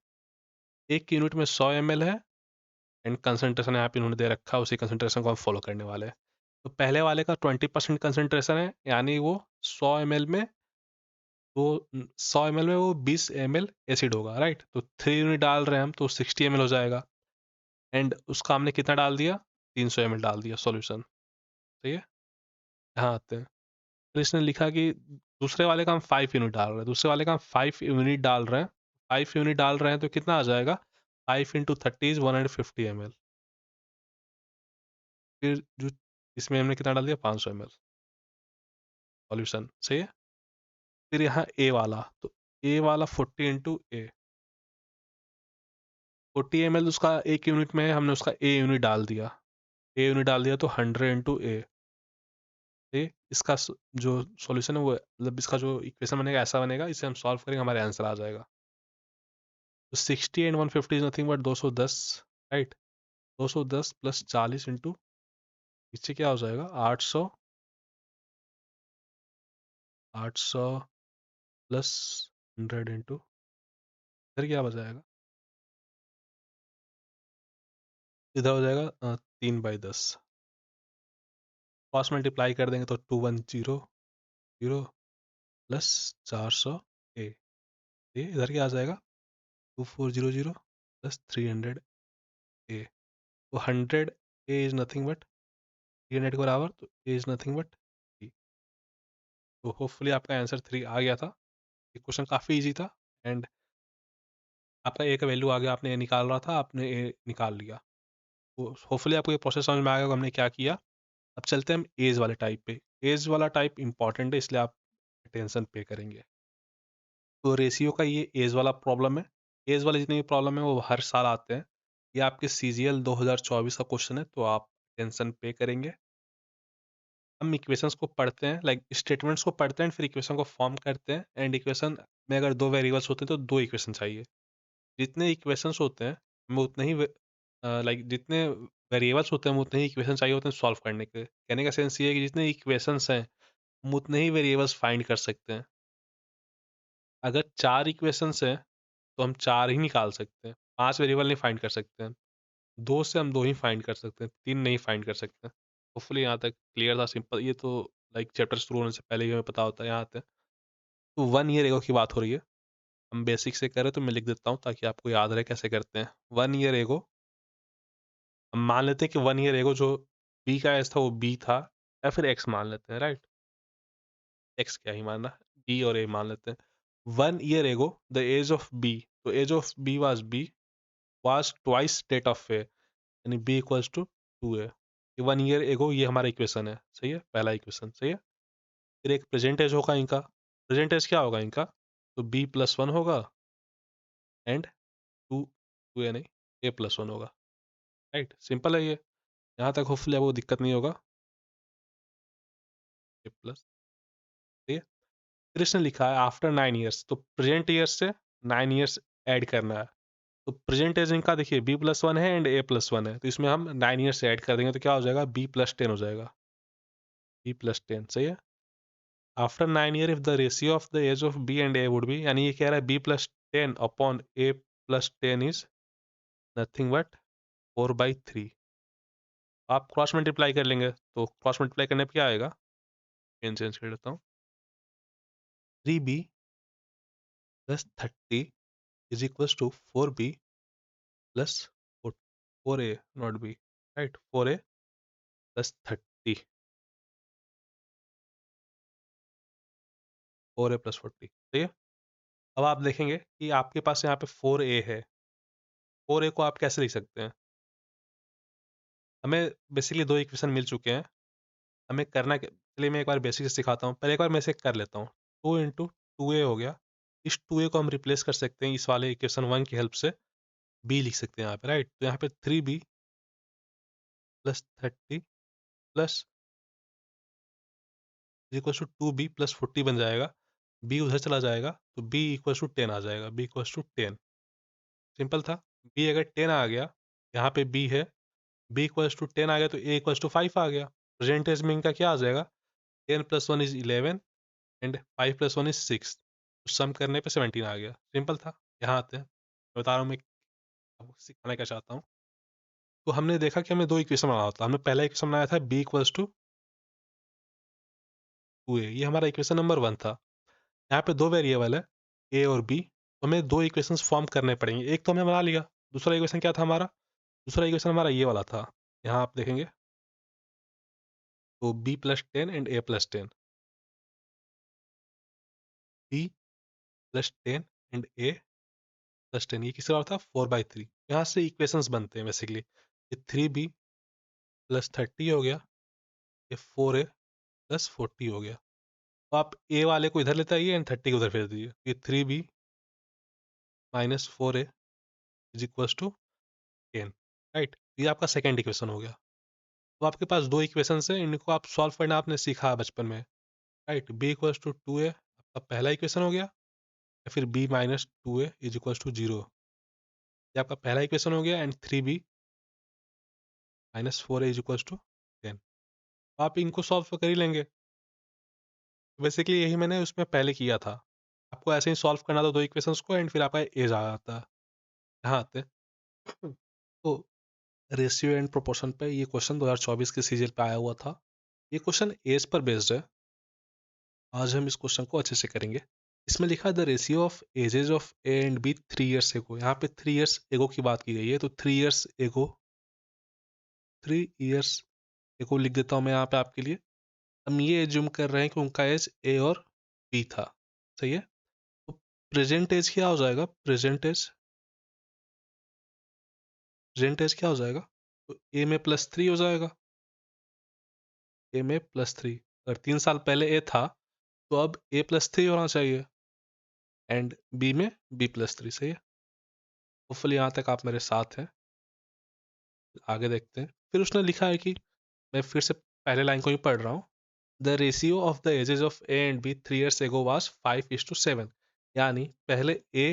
एक यूनिट में 100 ml है, एंड कंसंट्रेशन यहाँ पे इन्होंने दे रखा है, उसी कंसंट्रेशन को हम फॉलो करने वाले हैं। तो पहले वाले का 20% कंसंट्रेशन है, यानी वो 100 ml में, तो 100 ml में वो 20 ml एसिड होगा। राइट। तो 3 यूनिट डाल रहे हैं हम, तो 60 ml हो जाएगा। एंड उसका हमने कितना डाल दिया? 300 ml डाल दिया सॉल्यूशन। सही है। यहाँ आते हैं। फिर इसने लिखा कि दूसरे वाले का हम 5 यूनिट डाल रहे हैं। दूसरे वाले का हम 5 यूनिट डाल रहे हैं। 5 यूनिट डाल रहे हैं तो कितना आ जाएगा? 5 × 30 = 150 ml। फिर जो इसमें हमने कितना डाल दिया? 500 ml सॉल्यूशन। सही है। फिर यहाँ ए वाला, तो ए वाला 40 × A। 40 ml उसका एक यूनिट में है, हमने उसका ए यूनिट डाल दिया। ए यूनिट डाल दिया तो 100 × A। ए इसका जो सॉल्यूशन है वो, मतलब इसका जो इक्वेशन बनेगा ऐसा बनेगा। इसे हम सॉल्व करेंगे, हमारे आंसर आ जाएगा। तो 60 and 150 is nothing but 210। Right. 210 + 40 into, इससे क्या हो जाएगा? 800। 800 प्लस 100 इंटू, इधर क्या बचाएगा? इधर हो जाएगा 3/10। क्रॉस मल्टीप्लाई कर देंगे तो 2100 प्लस 400 ए। ये इधर क्या आ जाएगा? 2400 प्लस 300 ए। तो 100 ए इज नथिंग बट 300 के बराबर, तो ए इज नथिंग बट 3। तो होपफुली आपका आंसर 3 आ गया था। ये क्वेश्चन काफ़ी इजी था, एंड आपका ए का वैल्यू आ गया। आपने ए निकाल रहा था, आपने ए निकाल लिया। तो होपफुली आपको ये प्रोसेस समझ में आएगा कि हमने क्या किया। अब चलते हैं हम एज वाले टाइप पे। एज वाला टाइप इंपॉर्टेंट है, इसलिए आप अटेंशन पे करेंगे। तो रेशियो का ये एज वाला प्रॉब्लम है। एज वाले जितने भी प्रॉब्लम है वो हर साल आते हैं। ये आपके CGL 2024 का क्वेश्चन है, तो आप टेंशन पे करेंगे। हम इक्वेशंस को पढ़ते हैं, लाइक स्टेटमेंट्स को पढ़ते हैं, फिर इक्वेशन को फॉर्म करते हैं। एंड इक्वेशन में अगर दो वेरिएबल्स होते हैं तो दो इक्वेशन चाहिए। जितने इक्वेशंस होते हैं हमें उतने ही, लाइक जितने वेरिएबल्स होते हैं हमें उतने ही इक्वेशन चाहिए होते हैं सॉल्व करने के। कहने का सेंस ये है कि जितने इक्वेशंस हैं हम उतने ही वेरिएबल्स फाइंड कर सकते हैं। अगर 4 इक्वेशंस हैं तो हम 4 ही निकाल सकते हैं, 5 वेरिएबल नहीं फाइंड कर सकते हैं। 2 से हम 2 ही फाइंड कर सकते हैं, 3 नहीं फाइंड कर सकते हैं। होपफुली यहाँ तक क्लियर था, सिंपल। ये तो लाइक चैप्टर शुरू होने से पहले ही हमें पता होता है। यहाँ आते हैं। तो 1 ईयर एगो की बात हो रही है। हम बेसिक से करें तो मैं लिख देता हूँ ताकि आपको याद रहे कैसे करते हैं। 1 ईयर एगो, हम मान लेते हैं कि 1 ईयर एगो जो बी का एज था वो बी था, या फिर एक्स मान लेते हैं। राइट। एक्स क्या ही मानना, बी और ए मान लेते हैं। 1 year ago the age of B, तो age of B was twice that of A, यानी B equals to 2a। 1 year एगो ये हमारा इक्वेशन है। सही है, पहला इक्वेशन। सही है। फिर एक प्रेजेंट एज होगा इनका। प्रेजेंट एज क्या होगा इनका? तो b+1 होगा, एंड टू, ए नहीं, a+1 होगा। राइट। सिंपल है ये। यहाँ तक होपफुली आपको दिक्कत नहीं होगा। a+, ठीक है। फिर इसने लिखा है आफ्टर 9 ईयर्स, तो प्रेजेंट ईयर से 9 ईयर्स ऐड करना है। तो प्रेजेंट एज इनका देखिए B+1 है एंड A+1 है, तो इसमें हम 9 ईयर्स ऐड कर देंगे तो क्या हो जाएगा, B+10 हो जाएगा। B+10 सही है। After 9 year if the ratio of the age of B and A would be, यानी ये कह रहा है B+10 upon A+10 is nothing but 4/3। आप क्रॉस मल्टीप्लाई कर लेंगे, तो क्रॉस मल्टीप्लाई करने पे क्या आएगा, पेन चेंज कर देता हूँ। 3B plus 30 is equals to 4B plus 4A not B, right, 4A plus 30, 4A plus 40 सही है। अब आप देखेंगे कि आपके पास यहाँ पे 4A है, 4A को आप कैसे लिख सकते हैं, हमें बेसिकली दो इक्वेशन मिल चुके हैं, हमें करना क्या, चलिए मैं एक बार बेसिक से सिखाता हूँ, पहले एक बार मैं इसे कर लेता हूँ। 2 इंटू 2A हो गया, इस 2A को हम रिप्लेस कर सकते हैं इस वाले इक्वेशन 1 की हेल्प से, B लिख सकते हैं यहाँ पे, राइट, तो यहाँ पे 3B plus 30 plus equal to 2B plus 40 बन जाएगा, B उधर चला जाएगा तो B इक्वल टू 10 आ जाएगा, B इक्वल टू 10, सिंपल था। B अगर 10 आ गया, यहाँ पे B है, B इक्वल टू 10 आ गया तो A इक्वल टू 5 आ गया, प्रेजेंटेज में इनका क्या आ जाएगा, 10 plus 1 is 11 and 5 plus 1 is 6, तो सम करने पे 17 आ गया, सिंपल था। यहाँ आते हैं, मैं बता रहा हूँ मैं आपको सिखाना क्या चाहता हूँ। तो हमने देखा कि हमें दो इक्वेशन बनाना होता है, हमने पहला इक्वेशन बनाया था B इक्वल्स टू 2A, ये हमारा इक्वेशन नंबर 1 था। यहाँ पे दो वेरिएबल है A और B, तो हमें दो इक्वेशंस फॉर्म करने पड़ेंगे, एक तो हमने बना लिया, दूसरा इक्वेशन क्या था हमारा, दूसरा इक्वेशन हमारा ये वाला था, यहाँ आप देखेंगे तो B+10 and A+10, B+10 and A+10, ये किसका था 4/3, यहाँ से इक्वेशंस बनते हैं बेसिकली, ये 3B प्लस 30 हो गया, ये 4A प्लस 40 हो गया, तो आप A वाले को इधर लेते आइए एंड 30 को उधर फेर दीजिए, ये 3B minus 4A is equals to 10, right, ये आपका सेकेंड इक्वेशन हो गया। तो आपके पास दो इक्वेशन है, इनको आप सॉल्व करना आपने सीखा बचपन में, right, B equals to 2A आपका पहला इक्वेशन हो गया, या फिर B minus 2A is equals to 0, ये आपका पहला इक्वेशन हो गया, and 3B minus 4A is equals to 10, आप इनको सॉल्व तो कर ही लेंगे, बेसिकली यही मैंने उसमें पहले किया था, आपको ऐसे ही सॉल्व करना था दो इक्वेशंस को एंड फिर आपका एज आ जाता है। यहाँ आते हैं। तो रेशियो एंड प्रोपोर्शन पे ये क्वेश्चन 2024 के सीजन पे आया हुआ था, ये क्वेश्चन एज पर बेस्ड है, आज हम इस क्वेश्चन को अच्छे से करेंगे। इसमें लिखा है the ratio of ages of A and B 3 years ago, यहाँ पे 3 इयर्स एगो की बात की गई है, तो 3 इयर्स एगो, 3 इयर्स एगो लिख देता हूँ मैं यहाँ पे आपके लिए। हम ये एज्यूम कर रहे हैं कि उनका एज ए और बी था, सही है, तो प्रेजेंट एज क्या हो जाएगा, प्रेजेंट एज क्या हो जाएगा, तो ए में +3 हो जाएगा, ए में +3, अगर 3 साल पहले ए था तो अब A+3 होना चाहिए, एंड बी में B+3, सही है। होपफुली यहाँ तक आप मेरे साथ हैं, आगे देखते हैं। फिर उसने लिखा है कि, मैं फिर से पहले लाइन को ही पढ़ रहा हूँ, the ratio of the ages of A and B 3 years ago was 5:7, यानी पहले ए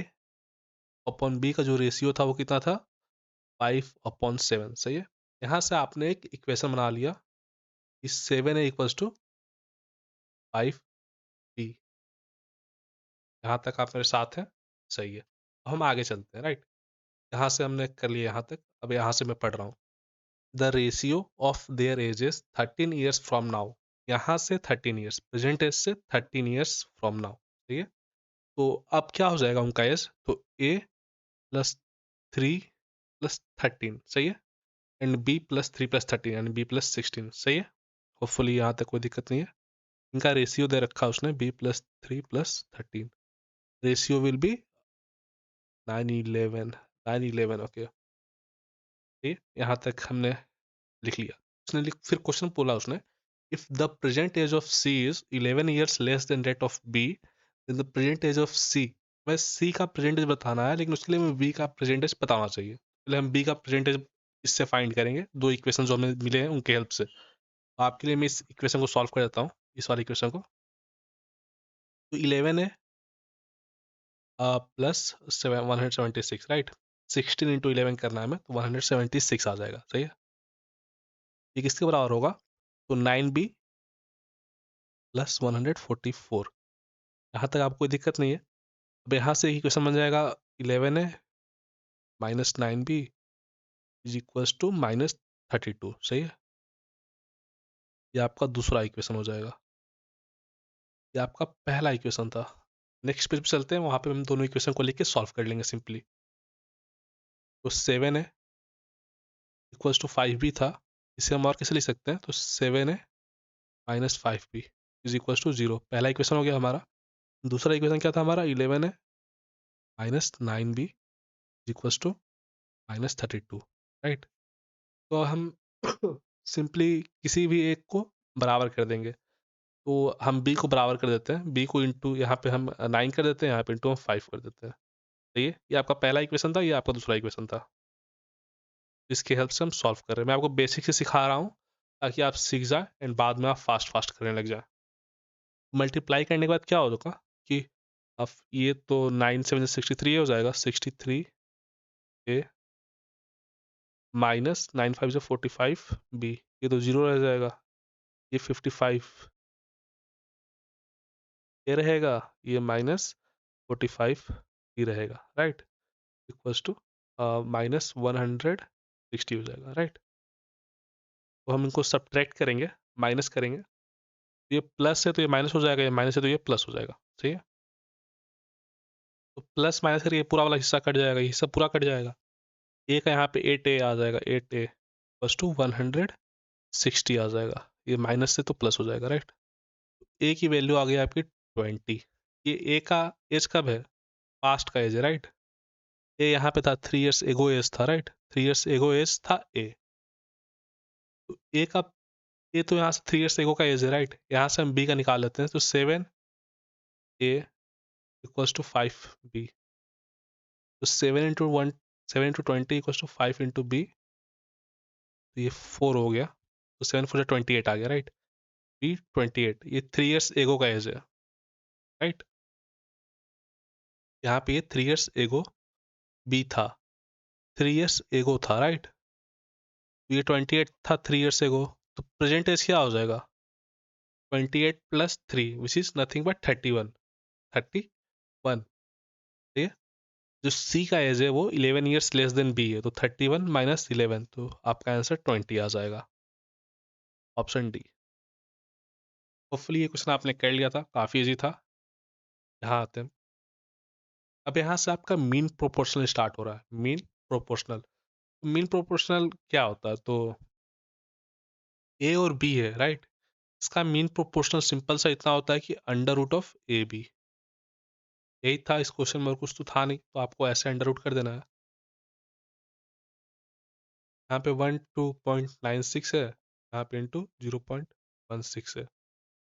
अपॉन बी का जो रेशियो था वो कितना था, 5/7, सही है। यहाँ से आपने एक इक्वेशन बना लिया, इस 7A इक्वल्स टू 5B, यहाँ तक आप मेरे साथ हैं, सही है। अब हम आगे चलते हैं, राइट, यहाँ से हमने कर लिया यहाँ तक, अब यहाँ से मैं पढ़ रहा हूँ, the ratio of their edges 13 years from now, यहाँ से 13 ईयर्स, प्रेजेंट एज से 13 ईयर्स फ्रॉम नाउ, ठीक है। तो अब क्या हो जाएगा उनका एज, तो ए +3 +13, सही है, एंड बी +3 +13 यानी B+16, सही है। होपफुली यहाँ तक कोई दिक्कत नहीं है। इनका रेशियो दे रखा उसने B+3 +13, ratio will be 9:11, 9:11, okay, ठीक, यहाँ तक हमने लिख लिया। उसने फिर क्वेश्चन बोला उसने, if the present age of C is 11 years less than that of B, then the present age of C, मैं सी का प्रेजेंट एज बताना है लेकिन उसके लिए मैं बी का प्रेजेंट एज बताना चाहिए, पहले हम बी का प्रेजेंट एज इससे फाइंड करेंगे, दो इक्वेशन जो हमें मिले हैं उनके हेल्प से। तो आपके लिए मैं इस इक्वेशन को सॉल्व कर देता हूँ, इस वाली इक्वेशन को, तो 11 है प्लस 176, राइट, 16 इंटू 11 करना है हमें, तो 176 आ जाएगा। सही है। ये किसके बराबर होगा? तो 9b प्लस 144। यहाँ तक आपको कोई दिक्कत नहीं है। अब यहाँ से ही क्वेश्चन बन जाएगा 11 है minus 9b is equals to minus 32। सही है। ये आपका दूसरा इक्वेशन हो जाएगा। ये आपका पहला इक्वेशन था। नेक्स्ट पेज पे चलते हैं, वहाँ पे हम दोनों इक्वेशन को लेके सॉल्व कर लेंगे सिंपली। तो 7 है इक्वल्स टू 5b था, इसे हम और कैसे लिख सकते हैं? तो 7 है minus 5b is equals to 0। पहला इक्वेशन हो गया हमारा। दूसरा इक्वेशन क्या था हमारा? 11 है minus 9b is equals to minus 32। Right. तो हम सिंपली किसी भी एक को बराबर कर देंगे। तो हम b को बराबर कर देते हैं, b को इंटू यहाँ पे हम 9 कर देते हैं, यहाँ पे इंटू हम 5 कर देते हैं। तो ये आपका पहला इक्वेशन था, ये आपका दूसरा इक्वेशन था। इसके हेल्प से हम सॉल्व कर रहे हैं। मैं आपको बेसिक से सिखा रहा हूँ ताकि आप सीख जाए एंड बाद में आप फास्ट फास्ट करने लग जाए। मल्टीप्लाई करने के बाद क्या होगा कि अब ये तो 9 7 63 हो जाएगा, 63 ए माइनस 9 5 45 बी, ये तो 0 रह जाएगा। ये 55 ये रहेगा, ये माइनस 45 बी रहेगा। राइट। इक्वल्स टू माइनस 160 हो जाएगा। राइट। तो हम इनको सब्ट्रैक्ट करेंगे, माइनस करेंगे। ये प्लस है तो ये माइनस हो जाएगा, ये माइनस है तो ये प्लस हो जाएगा। सही है। तो प्लस माइनस करके ये पूरा वाला हिस्सा कट जाएगा, ये हिस्सा पूरा कट जाएगा। ए का यहाँ पे 8a आ जाएगा, 8a प्लस टू 160 आ जाएगा। ये माइनस से तो प्लस हो जाएगा। राइट। ए की वैल्यू आ गई आपकी 20। ये ए का एज कब है? पास्ट का एज है। राइट। ए यहाँ पे था 3 ईयर्स एगो एज था। राइट। 3 ईयर्स एगो एज था ए। तो ए का ए तो यहाँ से 3 ईयर्स एगो का एज है। राइट। यहाँ से हम बी का निकाल लेते हैं, तो 7a इक्वल्स टू 5b। तो 7 into 20 equals to 5 into B, तो ये 4 हो गया। तो 7 4 28 आ गया। राइट। बी 28, ये 3 ईयर्स एगो का एज है। राइट। यहाँ पे ये 3 ईयर्स एगो बी था, 3 ईयर्स एगो था। राइट। तो ये 28 था 3 ईयर्स एगो, तो प्रेजेंट एज क्या हो जाएगा? 28 plus 3 which is nothing but 31। 31। ठीक है। जो सी का एज है वो 11 ईयर्स लेस देन बी है, तो 31 माइनस 11, तो आपका आंसर 20 आ जाएगा। Option D. होपफुली ये क्वेश्चन आपने कर लिया था, काफ़ी इजी था। यहाँ आते हैं। अब यहाँ से आपका मीन प्रोपोर्शनल स्टार्ट हो रहा है। मीन प्रोपोर्शनल, मीन प्रोपोर्शनल क्या होता है? तो ए और बी है। राइट। इसका मीन प्रोपोर्शनल सिंपल सा इतना होता है कि under root of A B. यही था इस क्वेश्चन में, और कुछ तो था नहीं, तो आपको ऐसे अंडर रूट कर देना है। यहाँ पे 12.96 है, यहाँ पे इंटू 0.16 है।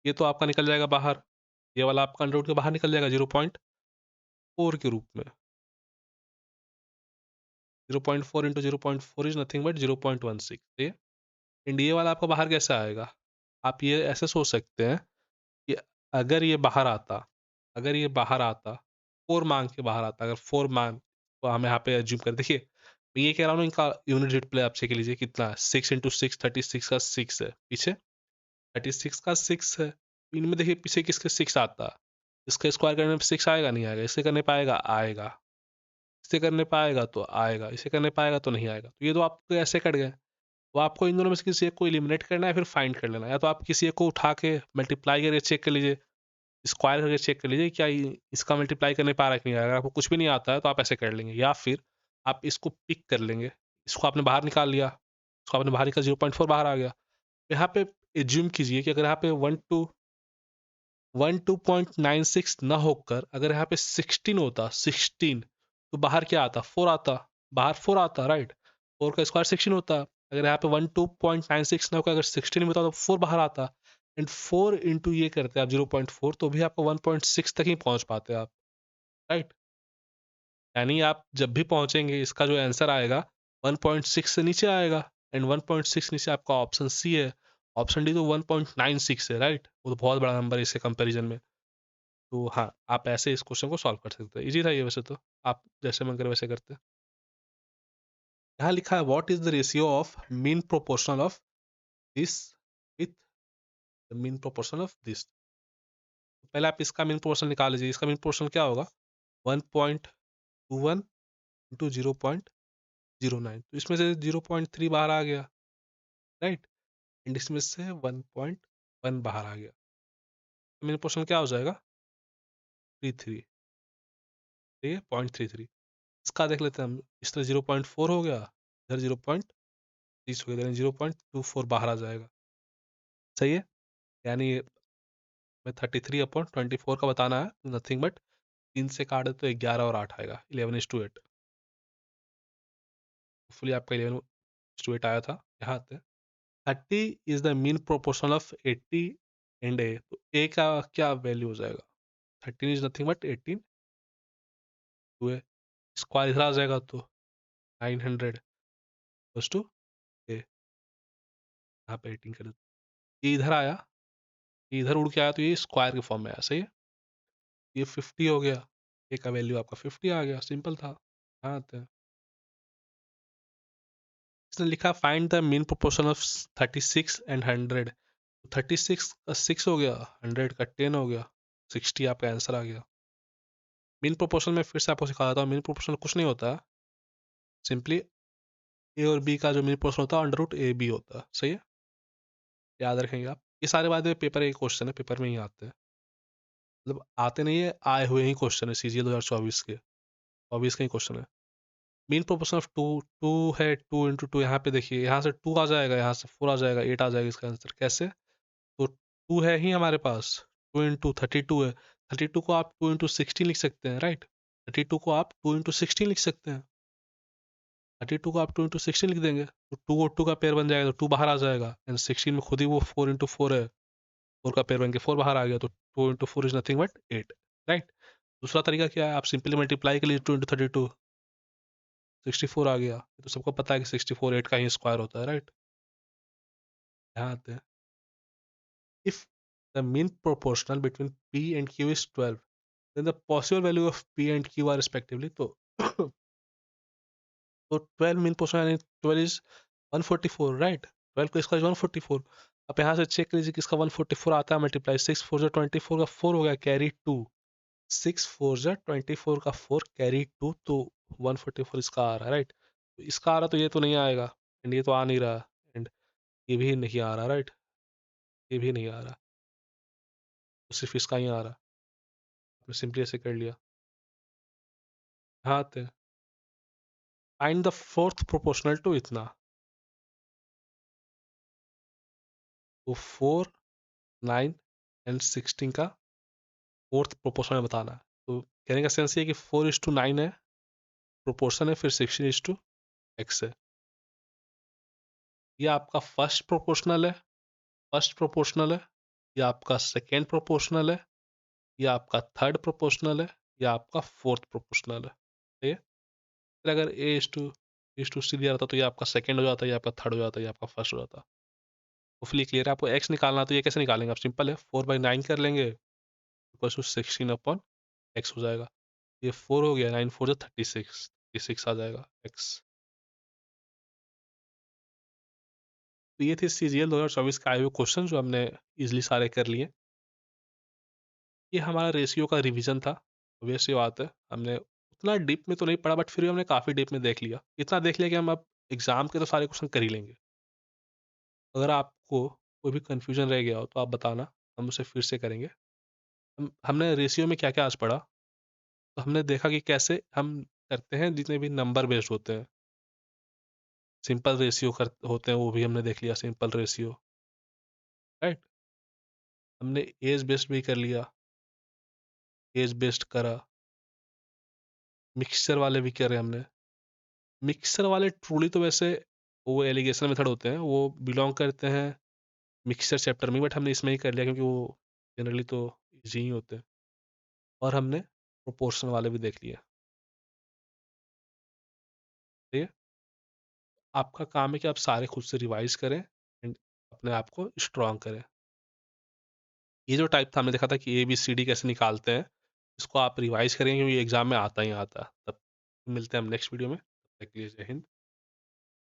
ये तो आपका निकल जाएगा बाहर, ये वाला आपका अंडर रूट के बाहर निकल जाएगा 0.4 के रूप में। 0.4 इंटू 0.4 इज नथिंग बट 0.16। ठीक है। एंड ये वाला आपका बाहर कैसे आएगा? आप ये ऐसे सोच सकते हैं कि अगर ये बाहर आता, अगर ये बाहर आता 4 मांग के बाहर आता, अगर 4 मांग, तो हम यहाँ पे एज्यूम कर, देखिए मैं ये कह रहा हूँ इनका यूनिट रेट प्ले आप चेक लीजिए कितना है। 6 इंटू 6 36 का 6 है, पीछे 36 का 6 है। इनमें देखिए पीछे किसके 6 आता है। इसका स्क्वायर करने पे 6 आएगा नहीं आएगा? इसे करने पाएगा? आएगा। इसे करने पाएगा तो आएगा, इसे करने पाएगा तो नहीं आएगा। तो ये तो आपको ऐसे कट गए। तो आपको इन दोनों में से किसी एक को एलिमिनेट करना है, फिर फाइंड कर लेना है। या तो आप किसी एक को उठा के मल्टीप्लाई करके चेक कर लीजिए, स्क्वायर करके चेक कर लीजिए क्या इसका मल्टीप्लाई करने पा रहा है कि नहीं आ रहा है। अगर आपको कुछ भी नहीं आता है तो आप ऐसे कर लेंगे, या फिर आप इसको पिक कर लेंगे। इसको आपने बाहर निकाल लिया, इसको आपने बाहर निकाल, 0.4 बाहर आ गया। यहाँ पे एज्यूम कीजिए कि अगर यहाँ पे 12.96 ना होकर अगर यहाँ पे 16 होता, 16, तो बाहर क्या आता? 4 आता। बाहर 4 आता। राइट। 4 का स्क्वायर 16 होता। अगर यहाँ पे 12.96 ना होकर अगर 16 में होता तो 4 बाहर आता। एंड 4 इंटू ये करते हैं आप 0.4, तो भी आपको 1.6 तक ही पहुंच पाते आप। राइट। यानी आप जब भी पहुंचेंगे इसका जो आंसर आएगा 1.6 से नीचे आएगा। एंड 1.6 नीचे आपका ऑप्शन सी है। ऑप्शन डी तो 1.96 है। राइट। वो तो बहुत बड़ा नंबर है इसके कंपैरिजन में। तो हाँ, आप ऐसे इस क्वेश्चन को सॉल्व कर सकते हैं। इजी था ये वैसे तो, आप जैसे मन करे वैसे करते हैं। यहाँ लिखा है what is the ratio of mean proportional of this with the mean proportional of this. पहले आप इसका मीन प्रोपोर्शनल निकाल लीजिए। इसका मीन प्रोपोर्शनल क्या होगा? 1.21 इंटू 0.09, तो इसमें से 0.3 बाहर आ गया, राइट, एंड इसमें से 1.1 बाहर आ गया। मीन प्रोपोर्शनल क्या हो जाएगा? 33, ठीक है, 0.33। इसका देख लेते हैं हम। इस तरह 0.4 हो गया, इधर 0.30 हो गया, 0.24 बाहर आ जाएगा। सही है, यानी मैं 33/24 का बताना है, नथिंग बट 3 से काट दे तो 11 और 8 आएगा, 11:8। होपफुली आपका 11:8 आया था। यहाँ आते हैं, 30 is the mean proportional of 80 and A. तो ए का क्या वैल्यू हो जाएगा? 13 is nothing but 18 to A, square इधर आ जाएगा तो 900 प्लस टू ए, यहाँ पे 18 कर, ये इधर आया, ये इधर उड़ के आया तो ये स्क्वायर के फॉर्म में आया। सही है, ये 50 हो गया, ए का वैल्यू आपका 50 आ गया, सिंपल था। हाँ आते हैं, इसने लिखा find the mean proportion of 36 and 100। 36 का 6 हो गया, 100 का 10 हो गया, 60 आपका आंसर आ गया। मीन प्रोपोर्शन में फिर से आपको सिखा देता हूँ, मीन प्रोपोर्शन कुछ नहीं होता, सिंपली ए और बी का जो मीन प्रोपोर्शन होता है अंडर रूट ए बी होता है। सही है, याद रखेंगे आप। ये सारे बाद में पेपर एक क्वेश्चन है, पेपर में ही आते हैं, मतलब आते नहीं है, आए हुए ही क्वेश्चन है, सीजीएल 2024 के 24 का ही क्वेश्चन है। Mean proportion of two, two है, 2 इंटू 2, यहाँ पे देखिए, यहाँ से 2 आ जाएगा, यहाँ से 4 आ जाएगा, 8 आ जाएगा इसका आंसर। कैसे? तो 2 है ही हमारे पास, 2 इंटू 32 है, 32 को आप 2 इंटू 16 लिख सकते हैं, राइट। 32 को आप 2 इंटू 16 लिख सकते हैं, 32 को आप 2 इंटू 16 लिख देंगे तो 2 और 2 का पेयर बन जाएगा, तो 2 बाहर आ जाएगा, एंड 16 में खुद ही वो 4 इंटू 4 है, 4 का पेयर बन के 4 बाहर आ गया, तो 2 into 4 is nothing but 8, right. दूसरा तरीका क्या है? आप सिंपली मल्टीप्लाई के लिए 2 इंटू 32, 64 आ गया। तो सबको पता है कि 64 8 का ही स्क्वायर होता है, राइट। यहाँ आते हैं, if the mean proportional between P and Q is 12, then the possible value of P and Q are respectively, तो तो 12 मीन पोर्शन यानी 12 इज 144, राइट। 12 का स्क्वायर 144। अब यहाँ से चेक कीजिए किसका 144 आता है, मल्टीप्लाई 6 4 जा 24 का 4 हो गया, कैरी 2, 6 4 जा 24 का 4 कैरी 2, तो 144 इसका आ रहा है, राइट। तो इसका आ रहा, तो ये तो नहीं आएगा, एंड ये तो आ नहीं रहा, एंड ये भी नहीं आ रहा, राइट, ये भी नहीं आ रहा, तो सिर्फ इसका ही आ रहा। आपने सिंपली ऐसे कर लिया। हाँ आते हैं, find the fourth proportional to इतना, तो 4 9 एंड 16 का फोर्थ प्रोपोर्शन में बताना है। तो कहने का सेंस ये है कि 4:9 है, प्रोपोर्शन है, फिर 16:x है। ये आपका फर्स्ट प्रोपोर्शनल है, फर्स्ट प्रोपोर्शनल है, ये आपका सेकेंड प्रोपोर्शनल है, ये आपका थर्ड प्रोपोर्शनल है, ये आपका फोर्थ प्रोपोर्शनल है। ठीक है, फिर अगर A:2 दिया रहता तो ये आपका सेकेंड हो जाता, ये आपका थर्ड हो जाता, ये आपका फर्स्ट हो जाता। होपफुली क्लियर है। आपको x निकालना, तो ये कैसे निकालेंगे? आप सिंपल है, 4/9 कर लेंगे, इक्वल टू 16/x हो जाएगा। ये 4 हो गया, 9 4 36, 36 आ जाएगा x। तो ये थे सीजीएल 2024 के आए हुए क्वेश्चन, जो हमने इजिली सारे कर लिए। ये हमारा रेशियो का रिवीजन था। वैसे बात है, हमने उतना डीप में तो नहीं पढ़ा, बट फिर भी हमने काफ़ी डीप में देख लिया, इतना देख लिया कि हम अब एग्जाम के तो सारे क्वेश्चन कर ही लेंगे। अगर आपको कोई भी कन्फ्यूजन रह गया हो तो आप बताना, हम उसे फिर से करेंगे। हमने रेशियो में क्या क्या आज पढ़ा, तो हमने देखा कि कैसे हम करते हैं जितने भी नंबर बेस्ड होते हैं। सिंपल रेशियो कर होते हैं, वो भी हमने देख लिया, सिंपल रेशियो, राइट। हमने एज बेस्ड भी कर लिया, एज बेस्ड करा। मिक्सचर वाले भी करे हमने। मिक्सचर वाले ट्रूली तो वैसे वो एलिगेशन मेथड होते हैं, वो बिलोंग करते हैं मिक्सचर चैप्टर में, बट हमने इसमें ही कर लिया क्योंकि वो जनरली तो इजी ही होते हैं। और हमने प्रोपोर्शन वाले भी देख लिए। ठीक है, आपका काम है कि आप सारे खुद से रिवाइज करें एंड अपने आप को स्ट्रॉन्ग करें। ये जो टाइप था, हमने देखा था कि ABCD कैसे निकालते हैं, इसको आप रिवाइज करेंगे क्योंकि एग्जाम में आता ही आता है। तब मिलते हैं हम नेक्स्ट वीडियो में, तब तक के लिए जय हिंद।